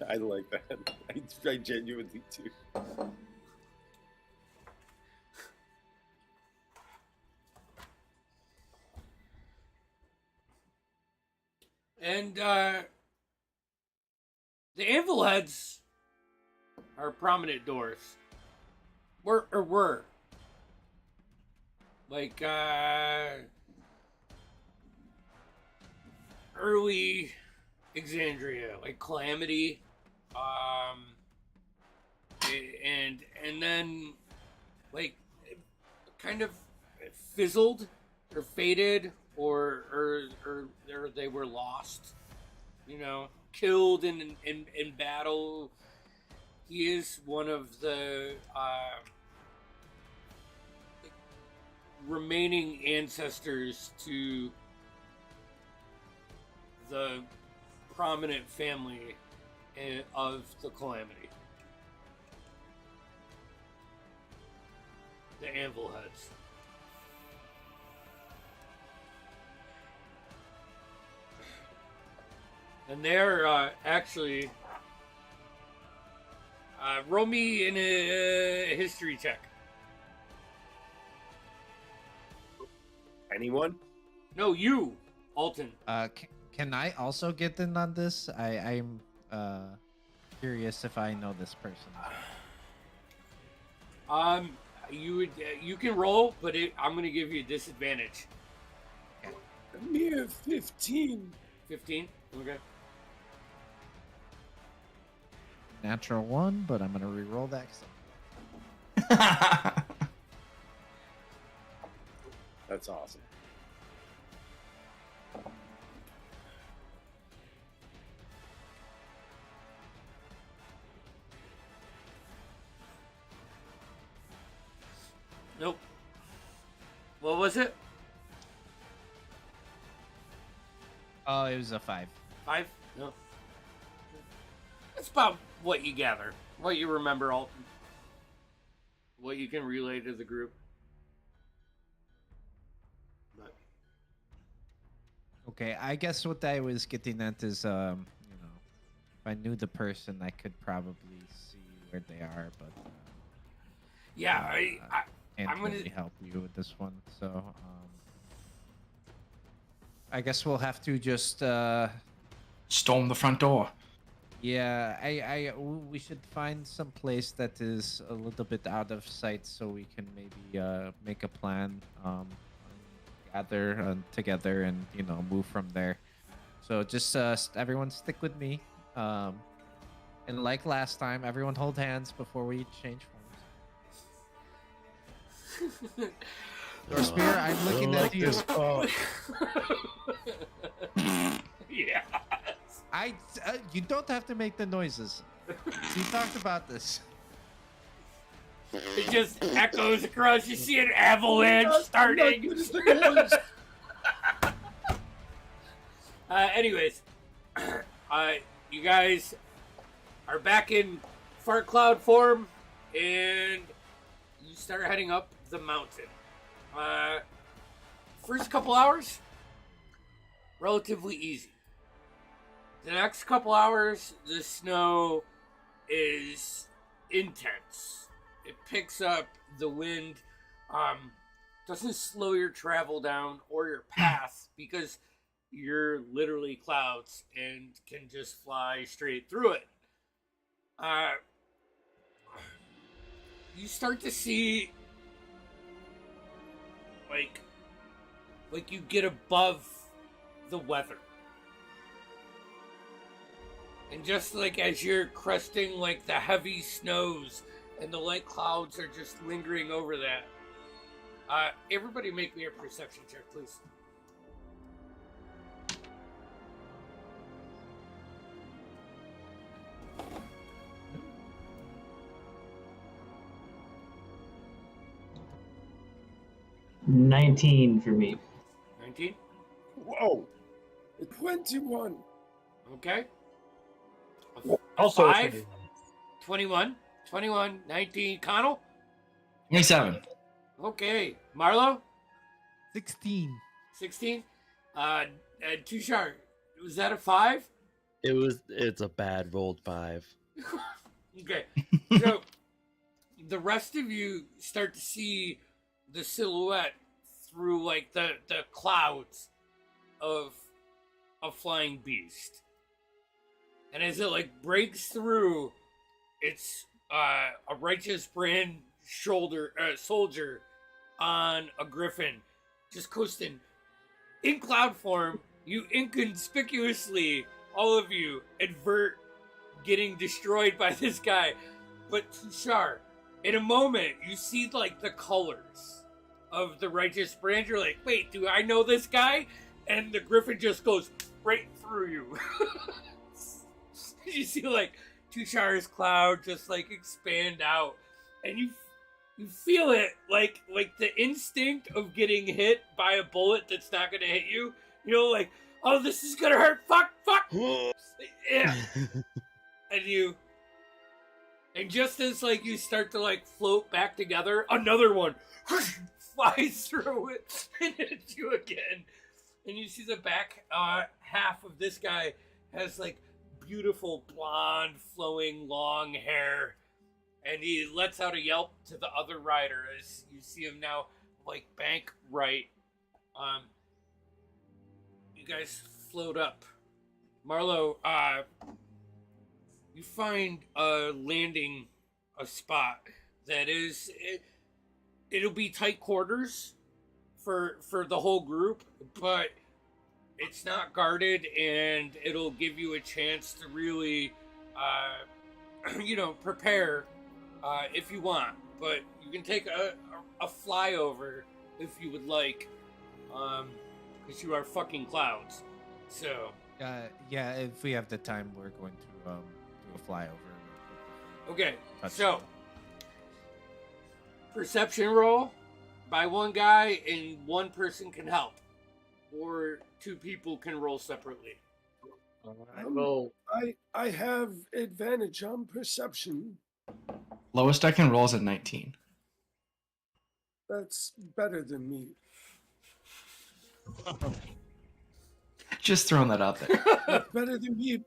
I like that. I genuinely do. And the Anvil Heads are prominent doors. Were. Like, early Exandria, like Calamity, and then, like, kind of fizzled or faded or they were lost, you know, killed in battle. He is one of the remaining ancestors to the prominent family of the Calamity. The Anvil Heads. And they're actually... roll me in a history check. Anyone? No, you, Alton. Can I also get in on this? I'm curious if I know this person. You can roll, but I'm gonna give you a disadvantage. A mere 15. 15. Okay. Natural 1, but I'm gonna re-roll that. That's awesome. Nope. What was it? Oh, it was a 5. 5? No. That's about what you gather. What you remember, Alton. What you can relay to the group. But. Okay, I guess what I was getting at is, you know, if I knew the person, I could probably see where they are, but Yeah, can't I'm gonna really help you with this one. So, I guess we'll have to just, Storm the front door. yeah, we should find some place that is a little bit out of sight, so we can maybe make a plan, gather together, and you know, move from there. So just everyone stick with me, and like last time, everyone hold hands before we change forms. Spear, I'm looking at you. Yeah. You don't have to make the noises. We talked about this. It just echoes across. You see an avalanche starting. Anyways, you guys are back in fart cloud form, and you start heading up the mountain. First couple hours, relatively easy. The next couple hours, the snow is intense. It picks up, the wind doesn't slow your travel down or your path because you're literally clouds and can just fly straight through it. You start to see like you get above the weather. And just like as you're cresting like the heavy snows and the light clouds are just lingering over that. Everybody make me a perception check, please. $19 for me. 19? Whoa! 21. Okay. Also, 5, 21, 19. Connell? 27. Okay. Marlo? 16. 16. Tushar, was that a 5? It's a bad rolled 5. Okay. So the rest of you start to see the silhouette through like the clouds of a flying beast. And as it like breaks through, it's a righteous brand soldier on a griffin, just coasting in cloud form. You inconspicuously, all of you, advert getting destroyed by this guy. But Tushar, in a moment, you see like the colors of the righteous brand. You're like, wait, do I know this guy? And the griffin just goes right through you. You see like Tushar's cloud just like expand out, and you feel it like the instinct of getting hit by a bullet that's not gonna hit you. You know, like, oh, this is gonna hurt. Fuck. Yeah. And just as like you start to like float back together, another one flies through it and hits you again. And you see the back half of this guy has like beautiful blonde flowing long hair, and he lets out a yelp to the other rider as you see him now like bank right. You guys float up. Marlo, you find a spot that is it'll be tight quarters for the whole group, but it's not guarded, and it'll give you a chance to really prepare if you want. But you can take a flyover if you would like, because you are fucking clouds. So Yeah, if we have the time, we're going to do a flyover. okay, Touch so them. perception roll by one guy, and one person can help, or two people can roll separately. I have advantage on perception. Lowest I can roll is at 19. That's better than me. Just throwing that out there. That's better than me.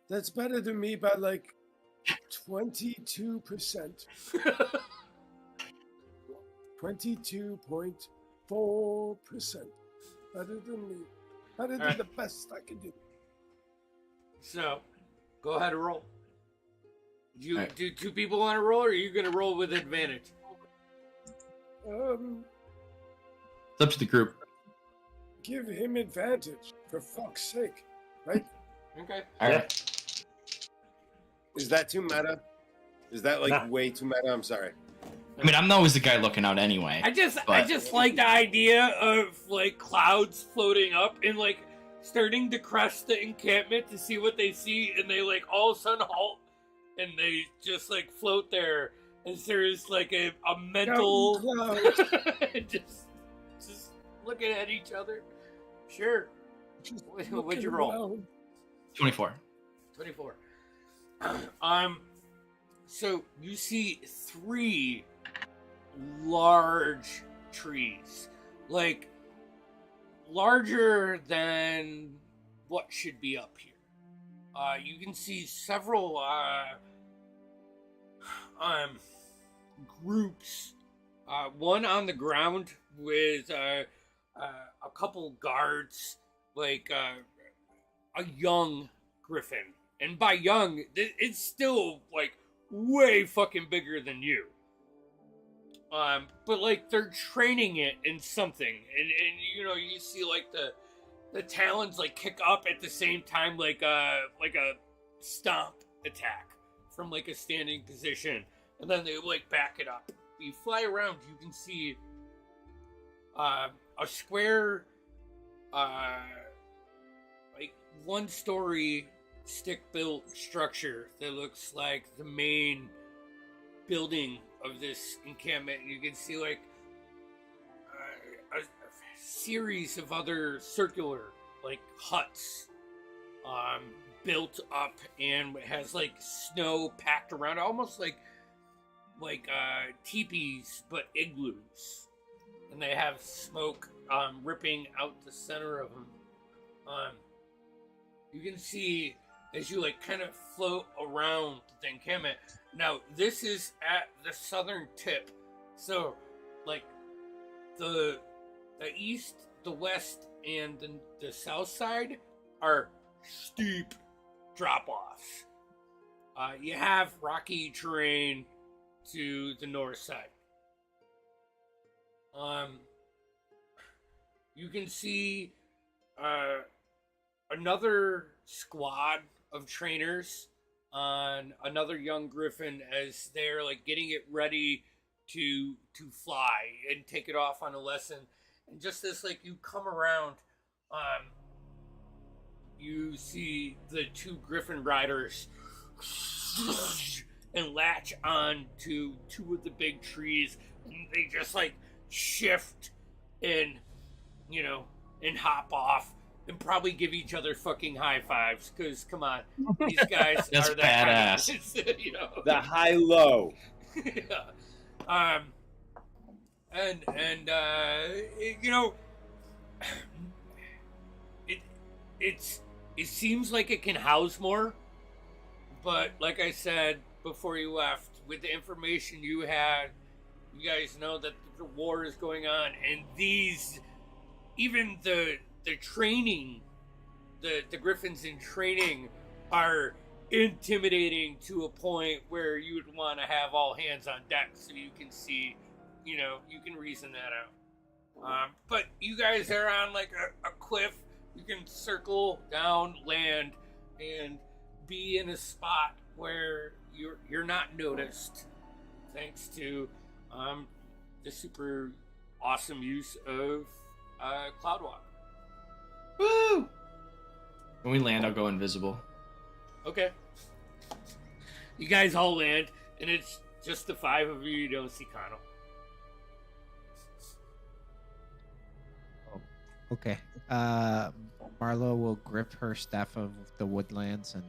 That's better than me by like 22%. 22.4%. Better than me. Better than the best I can do. So, go ahead and roll. Right. Do two people want to roll, or are you going to roll with advantage? It's up to the group. Give him advantage, for fuck's sake. Right? Okay. All right. Is that too meta? Is that like Nah. way too meta? I'm sorry. I mean, I'm always the guy looking out anyway. I just like the idea of like clouds floating up and like starting to crest the encampment to see what they see, and they like all of a sudden halt and they just like float there, and there's like a mental just looking at each other. Sure. What'd you roll? 24. 24. So you see 3 large trees, like larger than what should be up here. You can see several groups. One on the ground with a couple guards, like a young griffin. And by young, it's still like way fucking bigger than you. But like they're training it in something, and you know, you see like the talons like kick up at the same time, like a stomp attack from like a standing position, and then they like back it up. You fly around, you can see a square, like 1-story stick-built structure that looks like the main building of this encampment. You can see like a series of other circular like huts built up, and it has like snow packed around it, almost like teepees but igloos, and they have smoke ripping out the center of them. You can see as you like kind of float around the encampment. Now this is at the southern tip, so like the east, the west, and the south side are steep drop-offs. You have rocky terrain to the north side. You can see another squad of trainers on another young griffin as they're like getting it ready to fly and take it off on a lesson. And just as like you come around, you see the 2 griffin riders and latch on to 2 of the big trees, and they just like shift and and hop off and probably give each other fucking high fives, because come on, these guys That's are that badass. kind of, The high-low. yeah. It seems like it can house more, but like I said before you left, with the information you had, you guys know that the war is going on, and even the training, the griffins in training are intimidating to a point where you would want to have all hands on deck so you can see, you can reason that out. But you guys are on like a cliff. You can circle down, land, and be in a spot where you're not noticed, thanks to the super awesome use of Cloudwalk. Woo! When we land, I'll go invisible. Okay. You guys all land, and it's just the 5 of you. You don't see Connell. Okay. Marlo will grip her Staff of the Woodlands and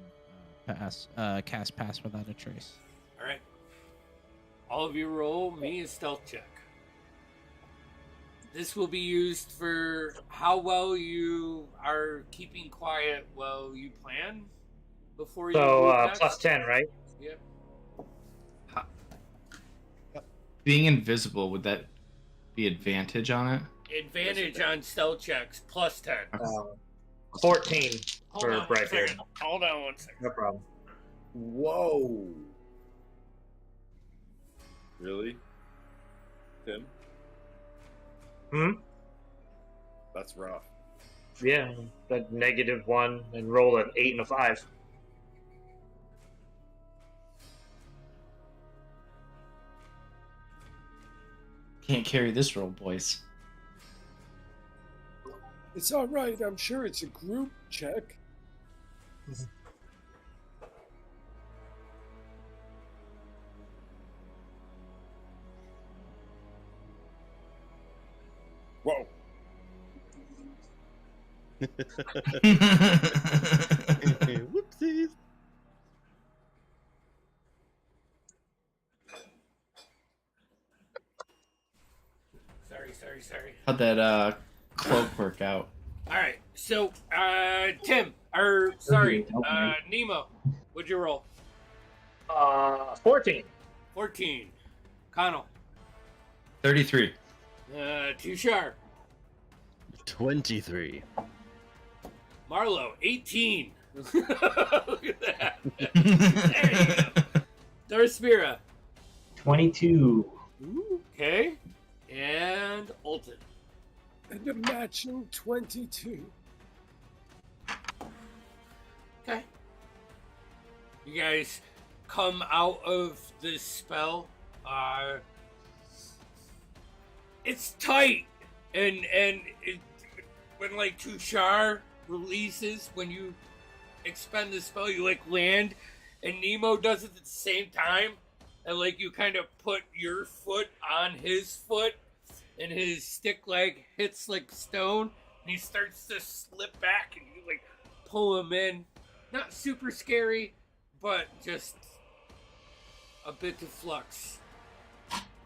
cast Pass Without a Trace. All right. All of you roll me a stealth check. This will be used for how well you are keeping quiet while you plan before you So move plus 10, right? Yep. Being invisible, would that be advantage on it? Advantage on stealth checks, plus 10. 14 Hold for on one Brightbeard. second. Hold on one second. No problem. Whoa. Really? Tim? Hmm? That's rough. Yeah, that -1 and roll an 8 and a 5. Can't carry this roll, boys. It's all right. I'm sure it's a group check. Whoa. Whoopsies. Sorry. How'd that cloak work out? All right. So, Nemo, what'd you roll? 14. 14. Connell. 33. Too sharp. 23. Marlo, 18. Look at that. There you go. Darspira. 22. Okay. And Alton. And a matching 22. Okay. You guys come out of this spell. It's tight, and when like Tushar releases, when you expend the spell, you like land, and Nemo does it at the same time, and like you kind of put your foot on his foot, and his stick leg hits like stone, and he starts to slip back, and you like pull him in. Not super scary, but just a bit of flux.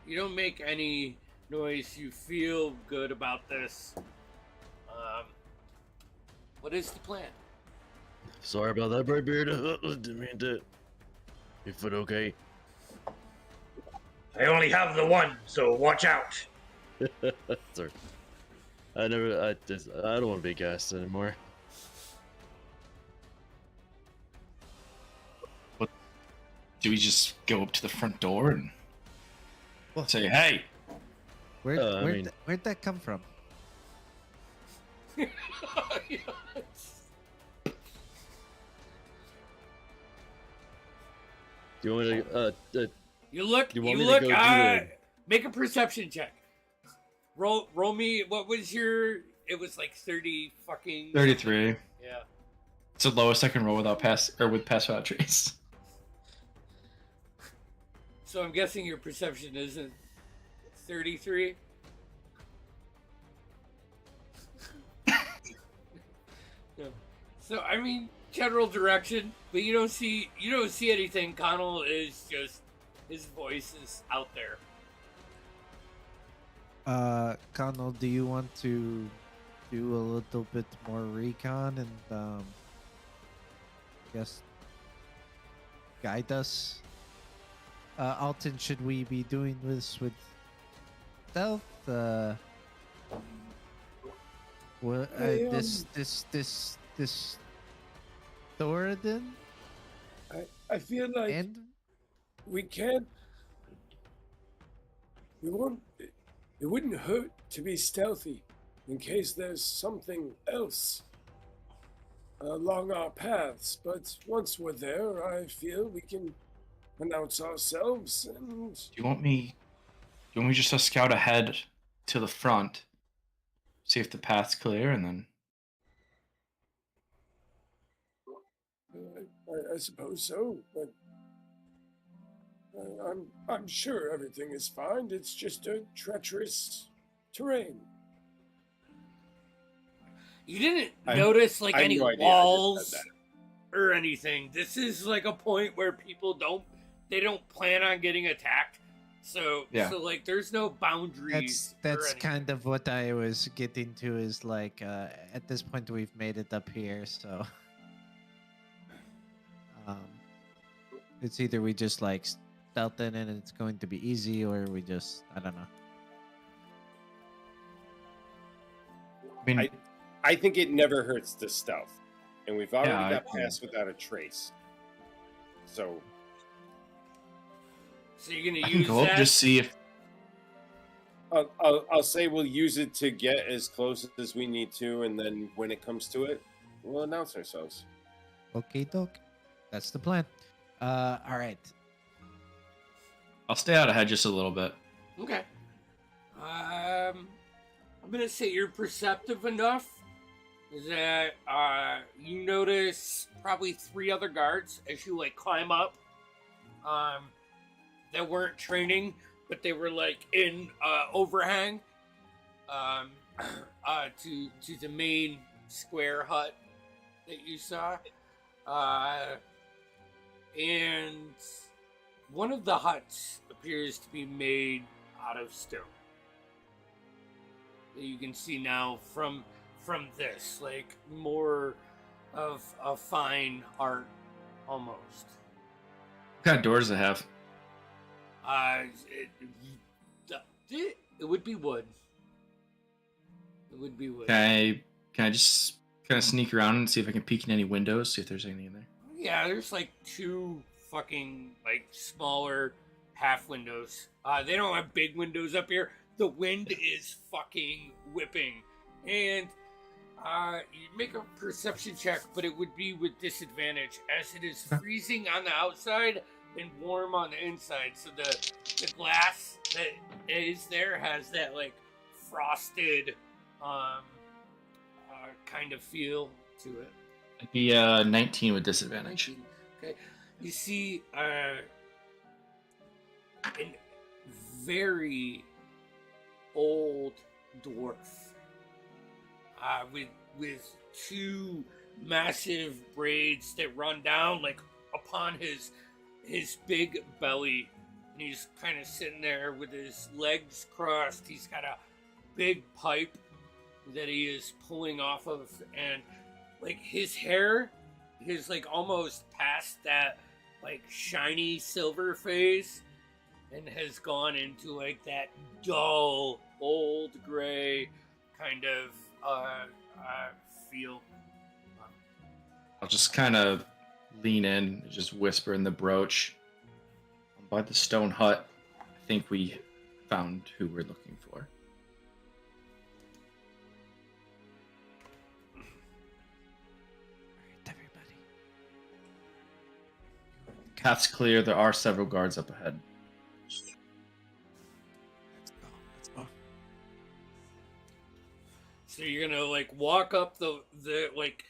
You don't make any noise. You feel good about this. What is the plan? Sorry about that, Brightbeard. Didn't mean to. Your foot okay? I only have the one, so watch out. Sorry. I don't want to be gassed anymore. What? Do we just go up to the front door and say, "Hey"? Where'd that come from? Do you want to? You look. You want me to go do the- Make a perception check. Roll me. What was your? It was like 30 fucking. 33. Yeah. It's the lowest I can roll without pass without trace. So I'm guessing your perception isn't 33. No. So I mean, general direction, but you don't see anything. Connell is just his voice is out there. Connell, do you want to do a little bit more recon and guess guide us? Alton, should we be doing this with stealth? This Thoradin? I feel like And we can't. We won't. It wouldn't hurt to be stealthy in case there's something else along our paths. But once we're there, I feel we can announce ourselves and. Do you want me just to scout ahead to the front, see if the path's clear, and then? I suppose so, but I'm sure everything is fine. It's just a treacherous terrain. You didn't notice like I have any no idea. I just walls said or anything. This is like a point where people don't plan on getting attacked. So Yeah. so like there's no boundaries. that's or anything. kind of what I was getting to. Is like at this point we've made it up here, so it's either we just like stealth in and it's going to be easy, or we just I don't know. I mean, I think it never hurts to stealth, and we've already Yeah, got past without a trace. So you're gonna I can use go up that. just see if. I'll say we'll use it to get as close as we need to, and then when it comes to it, we'll announce ourselves. Okay, doc, that's the plan. All right. I'll stay out ahead just a little bit. Okay. I'm gonna say you're perceptive enough that you notice probably 3 other guards as you like climb up. That weren't training, but they were like in overhang to the main square hut that you saw. And one of the huts appears to be made out of stone. You can see now from this, like more of a fine art almost. What kind of doors does it have? It would be wood. It would be wood. Can I just kind of sneak around and see if I can peek in any windows, see if there's anything in there? Yeah, there's like 2 fucking like smaller half windows. They don't have big windows up here. The wind is fucking whipping, and you make a perception check, but it would be with disadvantage as it is freezing on the outside, and warm on the inside. So the glass that is there has that like frosted kind of feel to it. It'd be 19 with disadvantage. 19. Okay. You see a very old dwarf with two massive braids that run down like upon his big belly, and he's kind of sitting there with his legs crossed. He's got a big pipe that he is pulling off of, and like his hair is like almost past that like shiny silver phase and has gone into like that dull old gray kind of feel. I'll just kind of lean in and just whisper in the brooch. By the stone hut, I think we found who we're looking for. All right, everybody. Path's clear. There are several guards up ahead. Let's go. So you're gonna like walk up the like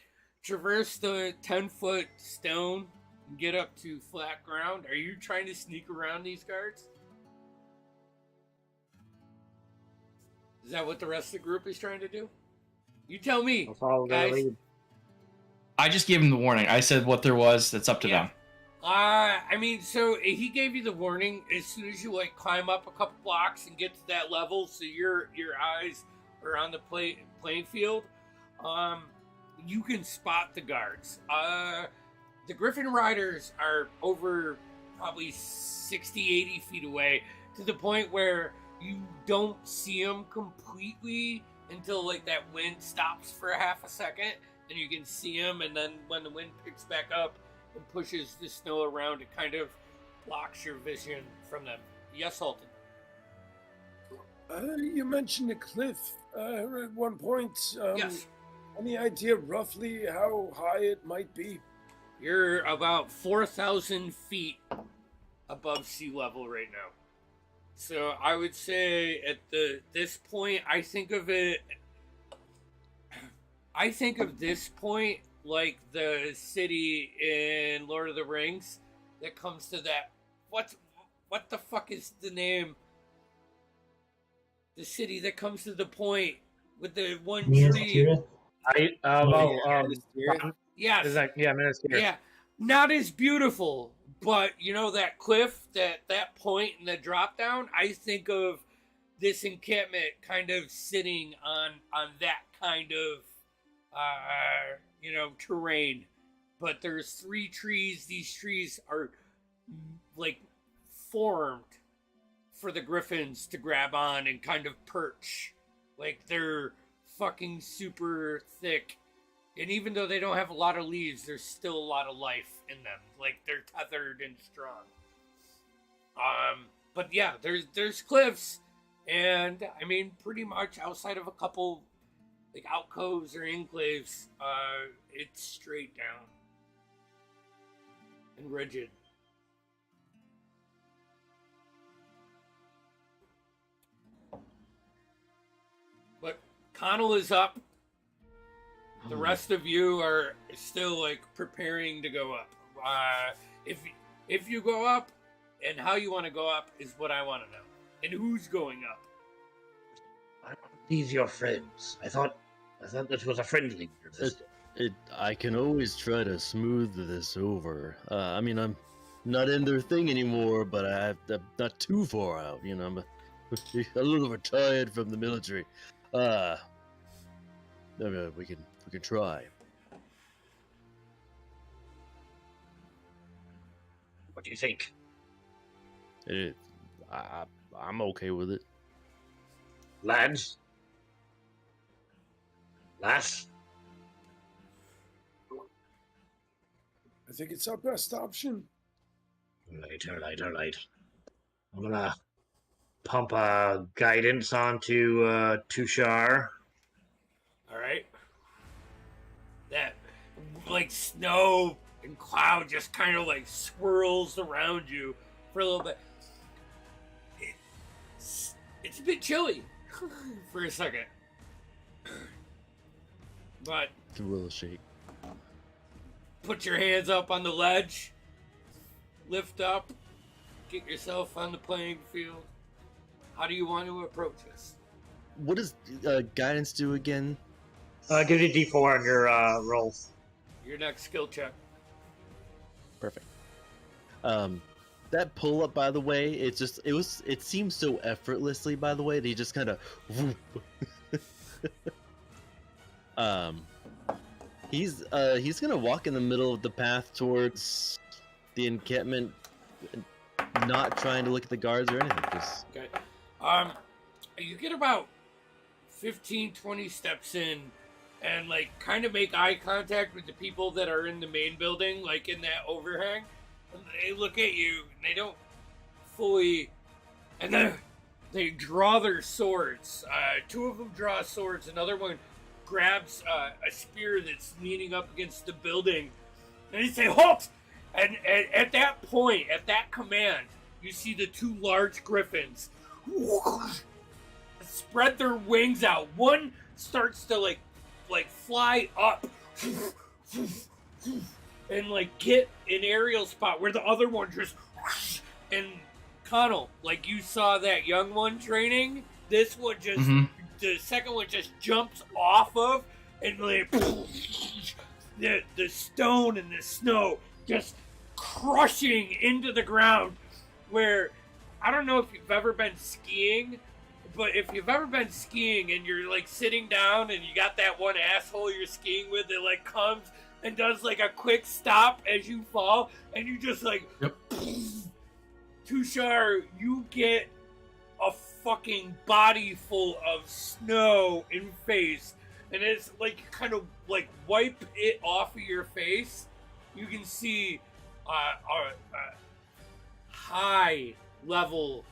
traverse the 10-foot stone and get up to flat ground. Are you trying to sneak around these guards? Is that what the rest of the group is trying to do? You tell me, I'll follow their guys. lead. I just gave him the warning. I said what there was. That's up to them. I mean, so he gave you the warning as soon as you like climb up a couple blocks and get to that level, so your eyes are on the playing field. You can spot the guards. The Griffin Riders are over probably 60, 80 feet away, to the point where you don't see them completely until like that wind stops for a half a second, and you can see them, and then when the wind picks back up and pushes the snow around, it kind of blocks your vision from them. Yes, Halton. You mentioned a cliff at one point. Yes. Any idea roughly how high it might be? You're about 4,000 feet above sea level right now. So I would say at this point, I think of this point like the city in Lord of the Rings that comes to that. What the fuck is the name? The city that comes to the point with the one Minas tree. Tirith? Yes. Minas Tirith. Yeah, not as beautiful, but you know that cliff, that point and the drop down. I think of this encampment kind of sitting on that kind of terrain. But there's 3 trees. These trees are like formed for the griffins to grab on and kind of perch. Like they're fucking super thick. And even though they don't have a lot of leaves, there's still a lot of life in them. Like they're tethered and strong. But yeah, there's cliffs, and I mean pretty much outside of a couple like alcoves or enclaves, it's straight down and rigid. But Connell is up. The rest of you are still like preparing to go up. If you go up, and how you want to go up is what I want to know, and who's going up. These your friends. I thought this was a friendly visit. I can always try to smooth this over. I mean, I'm not in their thing anymore, but I'm not too far out. You know, I'm a little retired from the military. I mean, we can try. What do you think? I'm okay with it. Lads? Lass? I think it's our best option. All right. I'm gonna pump guidance onto Tushar. All right. That like snow and cloud just kind of like swirls around you for a little bit. It's a bit chilly for a second, but The will shake. put your hands up on the ledge, lift up, get yourself on the playing field. How do you want to approach this? What does guidance do again? Give you a D4 on your roll. Your next skill check. Perfect. That pull up, by the way, it seems so effortlessly, by the way, that he just kind of he's gonna walk in the middle of the path towards the encampment, not trying to look at the guards or anything. Just Okay. You get about 15, 20 steps in and like kind of make eye contact with the people that are in the main building, like in that overhang. And they look at you and they don't fully, and then they draw their swords. Two of them draw swords. Another one grabs a spear that's leaning up against the building. And they say, "Halt!" And at that point, at that command, you see the two large griffins spread their wings out. One starts to like fly up and like get an aerial spot where the other one just and Connell, like you saw that young one training, this one just the second one just jumps off of and like the stone and the snow just crushing into the ground. Where I don't know if you've ever been skiing, but if you've ever been skiing and you're like sitting down and you got that one asshole you're skiing with that like comes and does like a quick stop as you fall and you just like Tushar, you get a fucking body full of snow in face, and it's like you kind of like wipe it off of your face. You can see high level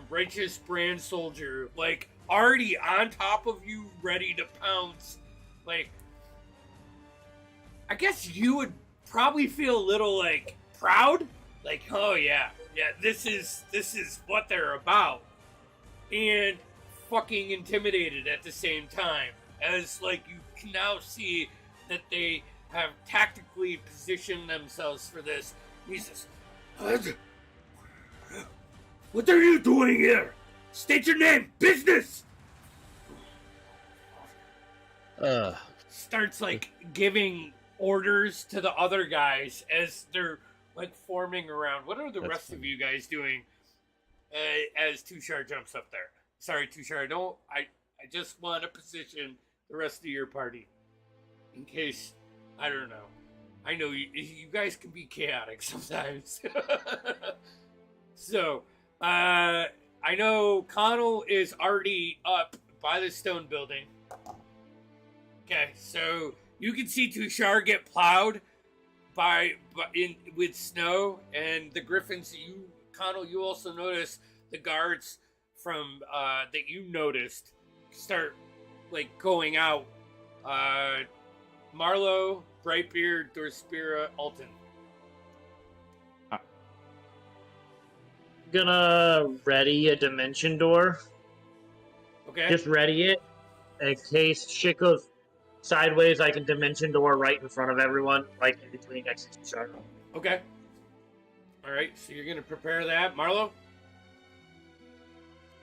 righteous brand soldier like already on top of you, ready to pounce. Like, I guess you would probably feel a little like proud, like, oh yeah, this is what they're about, and fucking intimidated at the same time, as like you can now see that they have tactically positioned themselves for this. He says, "What are you doing here? State your name, business!" Starts like giving orders to the other guys as they're like forming around. What are the rest of you guys doing as Tushar jumps up there? Sorry, Tushar, I just want to position the rest of your party in case, I don't know. I know you guys can be chaotic sometimes. So, I know Connell is already up by the stone building. Okay, so you can see Tushar get plowed with snow, and the griffins. Connell, you also notice the guards from that you noticed start like going out. Marlowe, Brightbeard, Dorspira, Alton. Gonna ready a dimension door. Okay. Just ready it in case shit goes sideways. I can dimension door right in front of everyone, right in between X and Shark. Okay. All right. So you're gonna prepare that, Marlowe.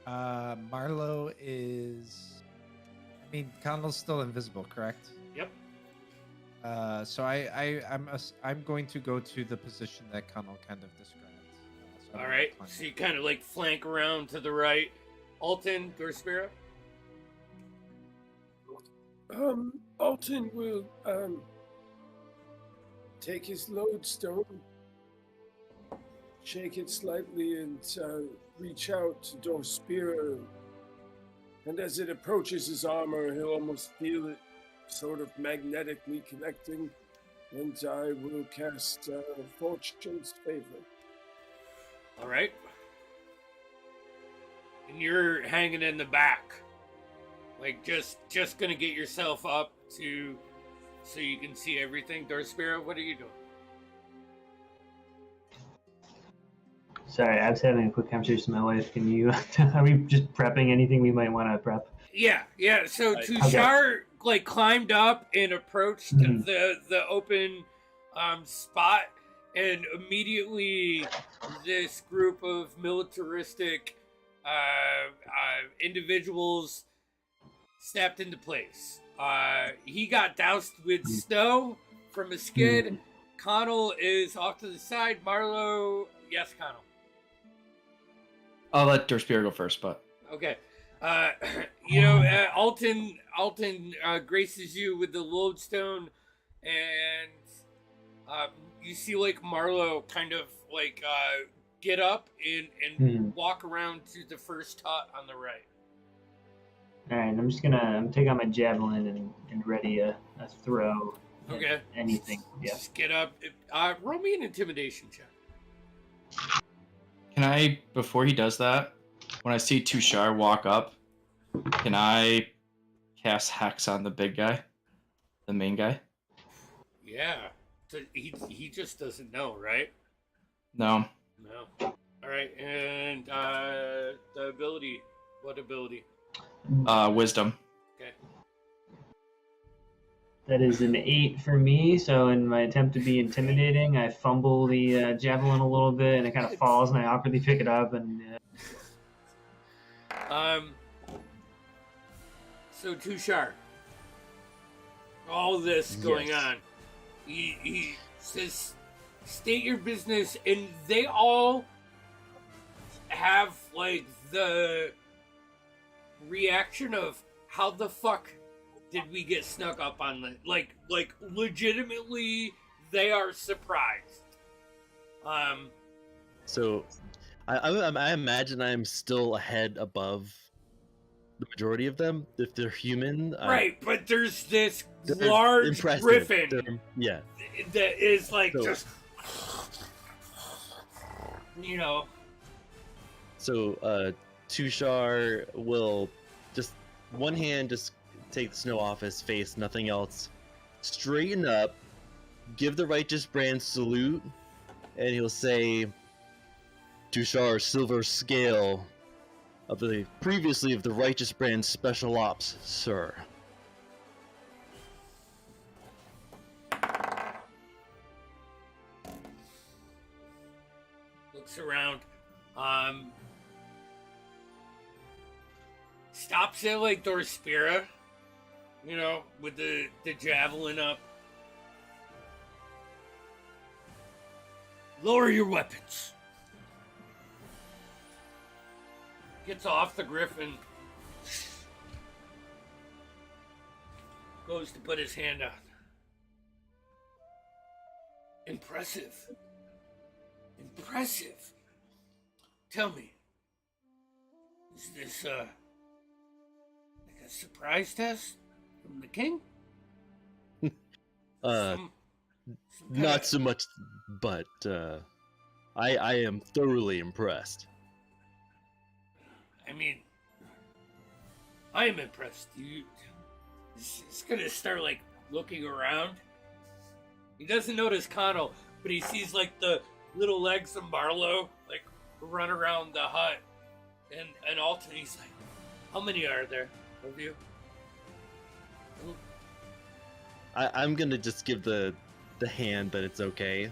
Marlowe is. I mean, Connell's still invisible, correct? Yep. So I'm going to go to the position that Connell kind of described. All right. So you kind of like flank around to the right. Alton, Dorspira. Alton will take his lodestone, shake it slightly, and reach out to Dorspira. And as it approaches his armor, he'll almost feel it sort of magnetically connecting, and I will cast Fortune's Favor. All right. And you're hanging in the back, like just gonna get yourself up to so you can see everything. Dorspira, what are you doing? Sorry, I was having a quick conversation with my wife. Can you? Are we just prepping anything we might want to prep? Yeah. So Okay. Tushar like climbed up and approached Mhm. the open spot, and immediately this group of militaristic individuals stepped into place. He got doused with snow from a skid. Connell is off to the side. Marlo, yes, Connell. I'll let Dorspier go first, but Okay. Alton graces you with the lodestone, and you see like Marlo kind of like get up and walk around to the first hut on the right. All right, I'm taking out my javelin and ready a throw. at Okay. Anything? Yeah. Just get up. Roll me an intimidation check. can I, before he does that, when I see Tushar walk up, can I cast Hex on the big guy? The main guy? Yeah. So he just doesn't know, right? No. No. All right, and the ability. What ability? Wisdom. Okay. That is an 8 for me. So in my attempt to be intimidating, I fumble the javelin a little bit, and it kind of falls, and I awkwardly pick it up, and. So Tushar, all this going Yes. on, he says, state your business, and they all have like the reaction of how the fuck did we get snuck up on the like legitimately they are surprised. So, I imagine I'm still ahead above the majority of them if they're human. Right, but there's this They're large impressive. griffin Yeah. that is like So- just So, Tushar will just one hand just take the snow off his face, nothing else. Straighten up, give the righteous brand salute, and he'll say, Tushar silver scale of the previously of the righteous brand special ops, sir. looks around, stops at like Dorspira, with the javelin up. Lower your weapons. Gets off the griffin. Goes to put his hand out. Impressive. Tell me, is this like a surprise test from the king? Some Not so much, but I am thoroughly impressed. I mean, I am impressed. He's gonna start like looking around. He doesn't notice Connell, but he sees like the little legs of Marlowe like run around the hut, and Alton. He's like, "How many are there of you?" I'm gonna just give the hand that it's okay.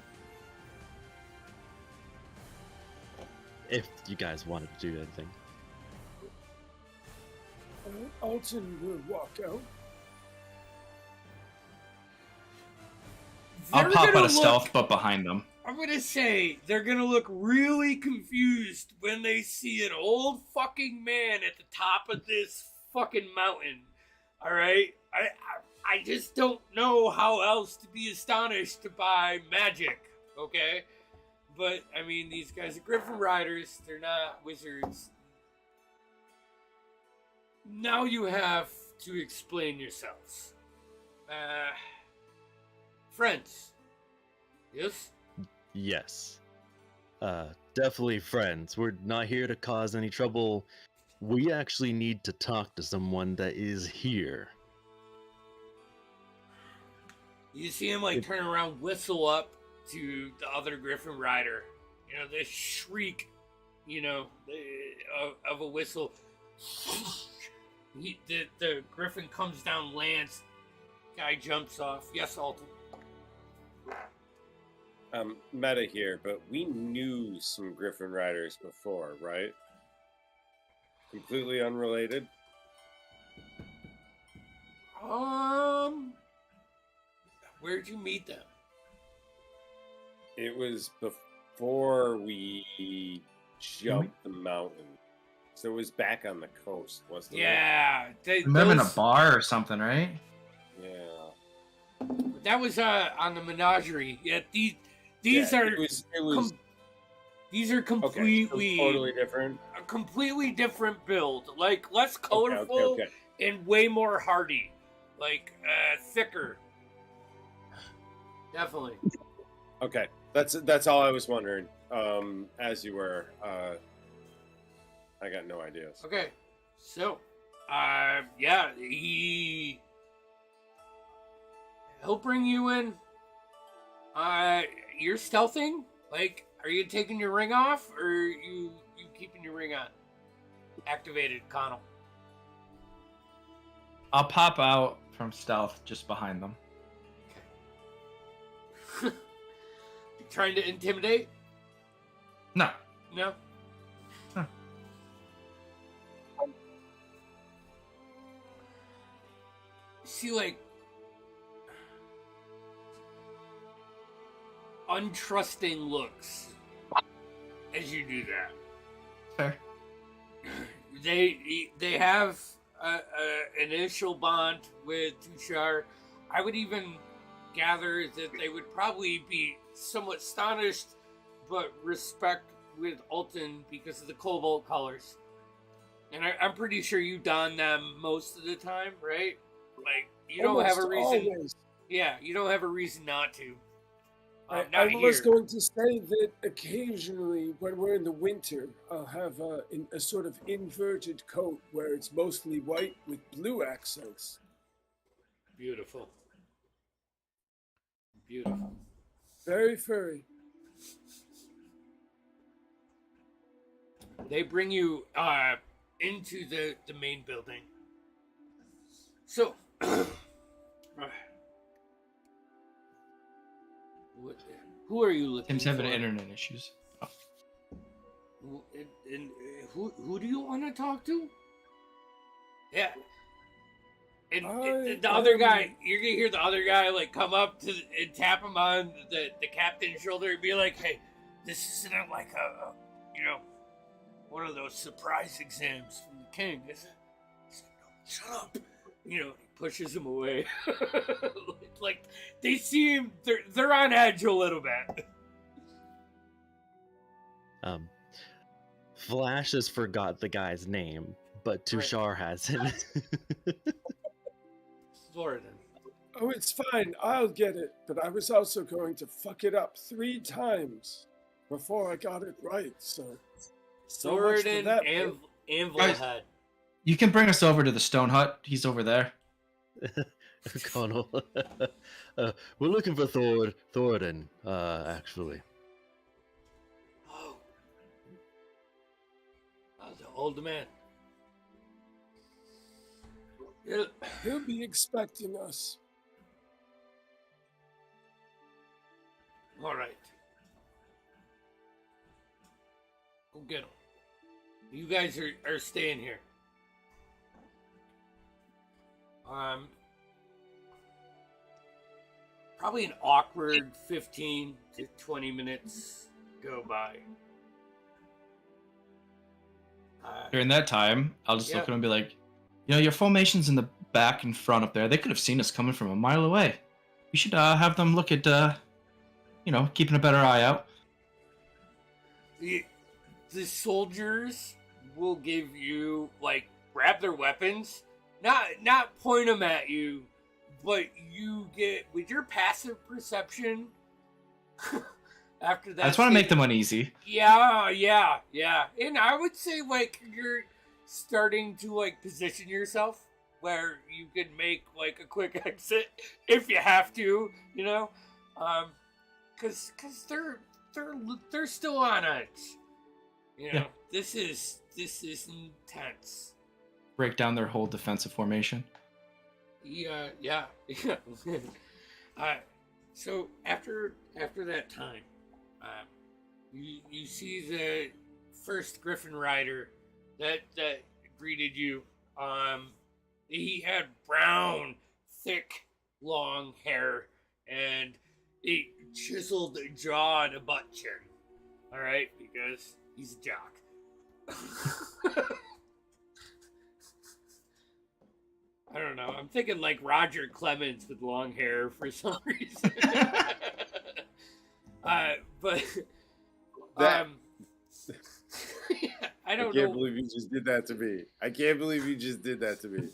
If you guys wanted to do anything. Alton will walk out. I'll They're pop gonna out of stealth, look- but behind them. I'm gonna say they're gonna look really confused when they see an old fucking man at the top of this fucking mountain. All right, I just don't know how else to be astonished by magic. Okay, but I mean these guys are Griffin Riders. They're not wizards. Now you have to explain yourselves. Friends. Yes? Yes. Definitely friends. We're not here to cause any trouble. We actually need to talk to someone that is here. You see him like turn around, whistle up to the other Griffin Rider. This shriek of a whistle. The griffin comes down, lands. Guy jumps off. Yes, Alton. Meta here, but we knew some Griffin riders before, right? Completely unrelated. Where'd you meet them? It was before we jumped the mountain. So it was back on the coast, wasn't it? Yeah. Remember in a bar or something, right? Yeah. That was on the menagerie. Yeah, these are it was these are completely totally different. A completely different build. Like less colorful Okay. and way more hardy. Like thicker. Definitely. Okay. That's all I was wondering. As you were, I got no ideas. Okay. So, he'll bring you in. You're stealthing? Like, are you taking your ring off, or are you keeping your ring on? Activated, Connell. I'll pop out from stealth just behind them. You trying to intimidate? No. No? Huh. See, like, untrusting looks as you do that. Fair. They have an initial bond with Tushar. I would even gather that they would probably be somewhat astonished, but respect with Alton because of the cobalt colors. And I'm pretty sure you don them most of the time, right? Like, you don't have a reason. Always. Yeah, you don't have a reason not to. I Not was here. going to say that occasionally, when we're in the winter, I'll have a sort of inverted coat where it's mostly white with blue accents. Beautiful. Beautiful. Very furry. They bring you into the main building. So, who are you looking Tim's for? having internet issues. And who do you want to talk to? Yeah. And the other guy, you're gonna hear the other guy like come up to and tap him on the captain's shoulder and be like, "Hey, this isn't like a one of those surprise exams from the king, is it?" He's like, "No, shut up." He pushes him away. Like they seem they're on edge a little bit. Flash has forgot the guy's name, but Tushar hasn't. Thoradin. Oh, it's fine. I'll get it. But I was also going to fuck it up 3 times before I got it right. So much for Thoradin that. and Guys. Volhead. You can bring us over to the stone hut. He's over there. Connell. We're looking for Thoradin, actually. Oh, the old man. He'll be expecting us. All right. Go get him. You guys are staying here. Probably an awkward 15 to 20 minutes go by. During that time, I'll just look Yeah. at him and be like, your formation's in the back and front up there. They could have seen us coming from a mile away. We should have them look at, keeping a better eye out. The soldiers will give you, like, grab their weapons, not point them at you, but you get, with your passive perception, after that. I just want to make them uneasy. Yeah. And I would say, like, you're starting to, like, position yourself where you can make, like, a quick exit if you have to, because they're still on edge. You Yeah. know, this is intense. Break down their whole defensive formation. Yeah. So after that time, you see the first Griffin rider that greeted you. He had brown, thick, long hair and a chiseled jaw and a butt chin. All right, because he's a jock. I don't know. I'm thinking like Roger Clemens with long hair for some reason. But That- I don't can't know. believe you just did that to me. I can't believe you just did that to me.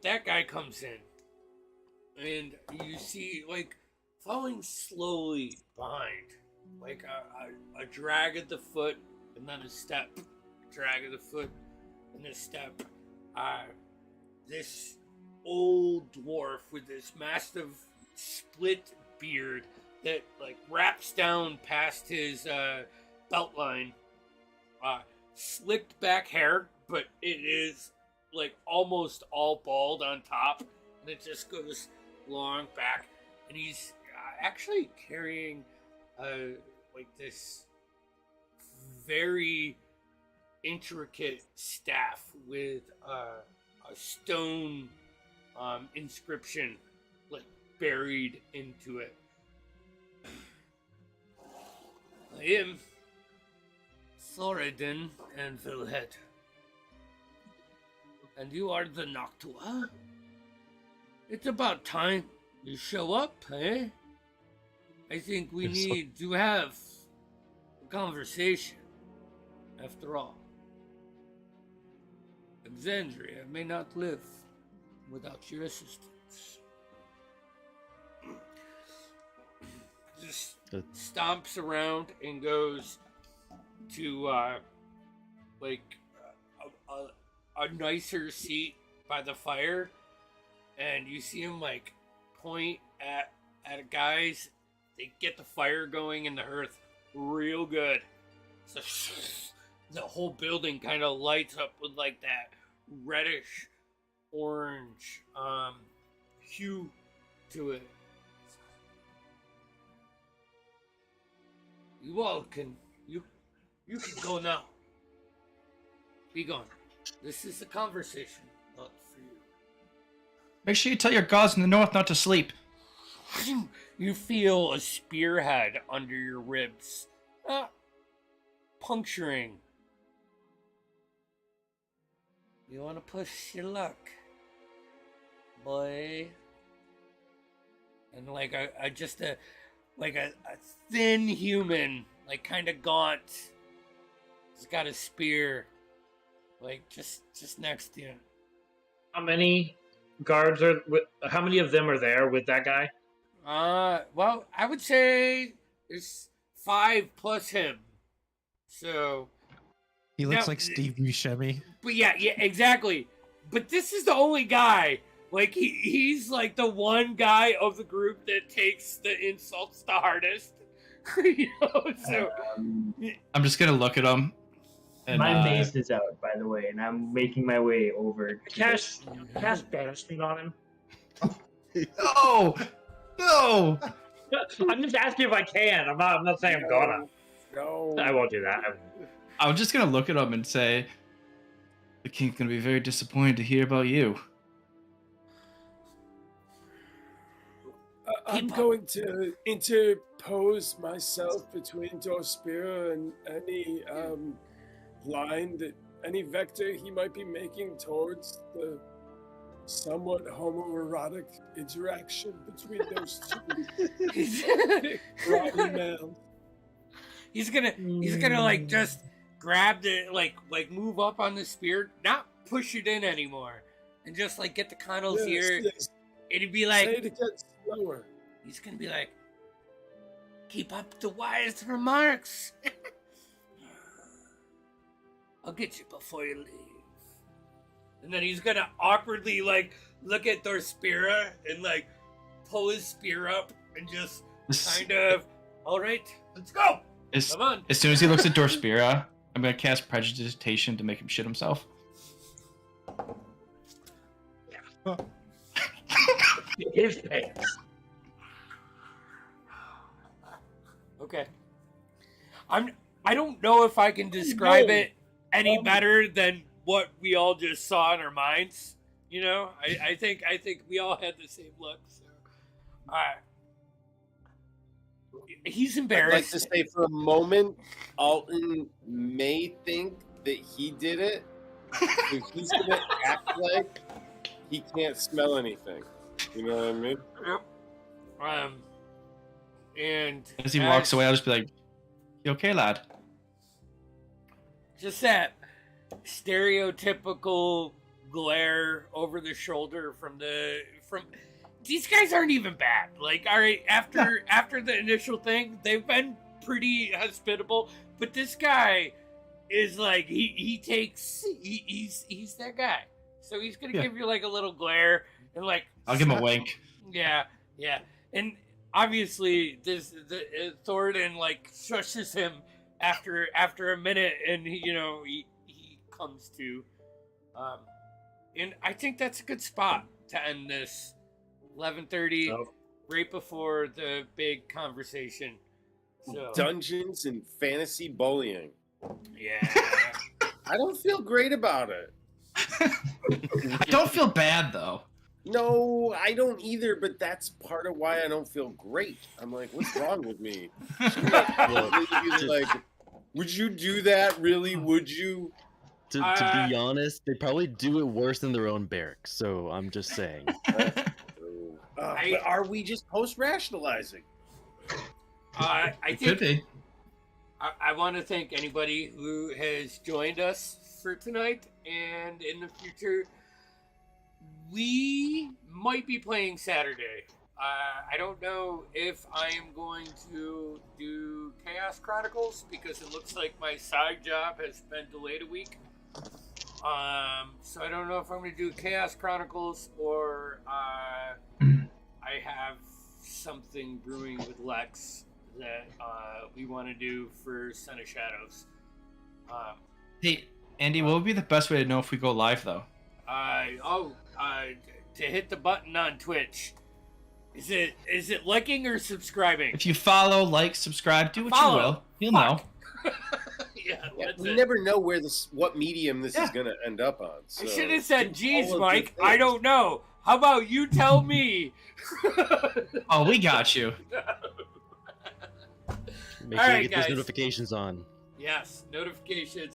That guy comes in, and you see like falling slowly behind, like a drag of the foot, and then a step, a drag of the foot, and a step. This old dwarf with this massive split beard that like wraps down past his belt line, slicked back hair, but it is like almost all bald on top, and it just goes long back, and he's actually carrying like this very intricate staff with a stone inscription like buried into it. I am Thoradin and Vilhet. And you are the Noctua? It's about time you show up, eh? I think we need to have a conversation. After all, Exandria may not live without your assistance. Just stomps around and goes to a nicer seat by the fire, and you see him like point at guys. They get the fire going in the hearth real good. So the whole building kind of lights up with like that reddish orange hue to it. You all can you can go now. Be gone. This is a conversation, not for you. Make sure you tell your gods in the north not to sleep. You feel a spearhead under your ribs, puncturing. You want to push your luck, boy? And like a thin human, like kind of gaunt. He's got a spear, like just next to you. How many guards are? How many of them are there with that guy? Well, I would say there's 5 plus him. So He looks Now- like Steve Buscemi. but yeah, exactly. But this is the only guy. Like he's like the one guy of the group that takes the insults the hardest. You know, so I'm just gonna look at him. And, My mace is out, by the way, and I'm making my way over. To Cast banishment on him. No! I'm just asking if I can. I'm not saying I'm gonna. No. I won't do that. I was just gonna look at him and say, the king's gonna be very disappointed to hear about you. I'm going to interpose myself between Dorspira and any line that any vector he might be making towards the somewhat homoerotic interaction between those two rowdy males. he's gonna like just grab the like move up on the spear, not push it in anymore, and just like get the Connell's ear. Yes. It'd be Say like it again slower. he's gonna be like, keep up the wise remarks. I'll get you before you leave. And then he's gonna awkwardly like look at Dorspira and like pull his spear up and just kind of. All right, let's go. Come on. As soon as he looks at Dorspira, I'm gonna cast Prestidigitation to make him shit himself. His pants. Okay. I don't know if I can describe it any better than what we all just saw in our minds. You know, I think we all had the same look. So, he's embarrassed. I'd like to say for a moment, Alton may think that he did it. So he's gonna act like he can't smell anything. You know what I mean? Yep. And As he walks away, I'll just be like, "You okay, lad?" Just that stereotypical glare over the shoulder from these guys aren't even bad. Like, all right, after the initial thing, they've been pretty hospitable, but this guy is like he's that guy. So he's gonna give you like a little glare and like I'll give him a wink. Yeah. And obviously Thoradin like shushes him after a minute, and he comes to, and I think that's a good spot to end this. 11:30, right before the big conversation. So Dungeons and fantasy bullying. Yeah. I don't feel great about it. I don't feel bad though. No, I don't either, but that's part of why I don't feel great. I'm like, what's wrong with me? Like, would you do that? Really? Would you? To be honest, they probably do it worse than their own barracks. So I'm just saying. But are we just post-rationalizing? I It think could be. I want to thank anybody who has joined us for tonight, and in the future, we might be playing Saturday. I don't know if I am going to do Chaos Chronicles because it looks like my side job has been delayed a week. So I don't know if I'm going to do Chaos Chronicles or I have something brewing with Lex that we want to do for Son of Shadows. Hey, Andy, what would be the best way to know if we go live though? To hit the button on Twitch. Is it liking or subscribing? If you follow, like, subscribe, do what Follow. you will. You'll know. We never know what medium this is going to end up on. So. I should have said, "Geez, all of Mike, the I things. don't know. How about you tell me?" Oh, we got you. Make All sure right, you get guys. those notifications on. Yes, notifications.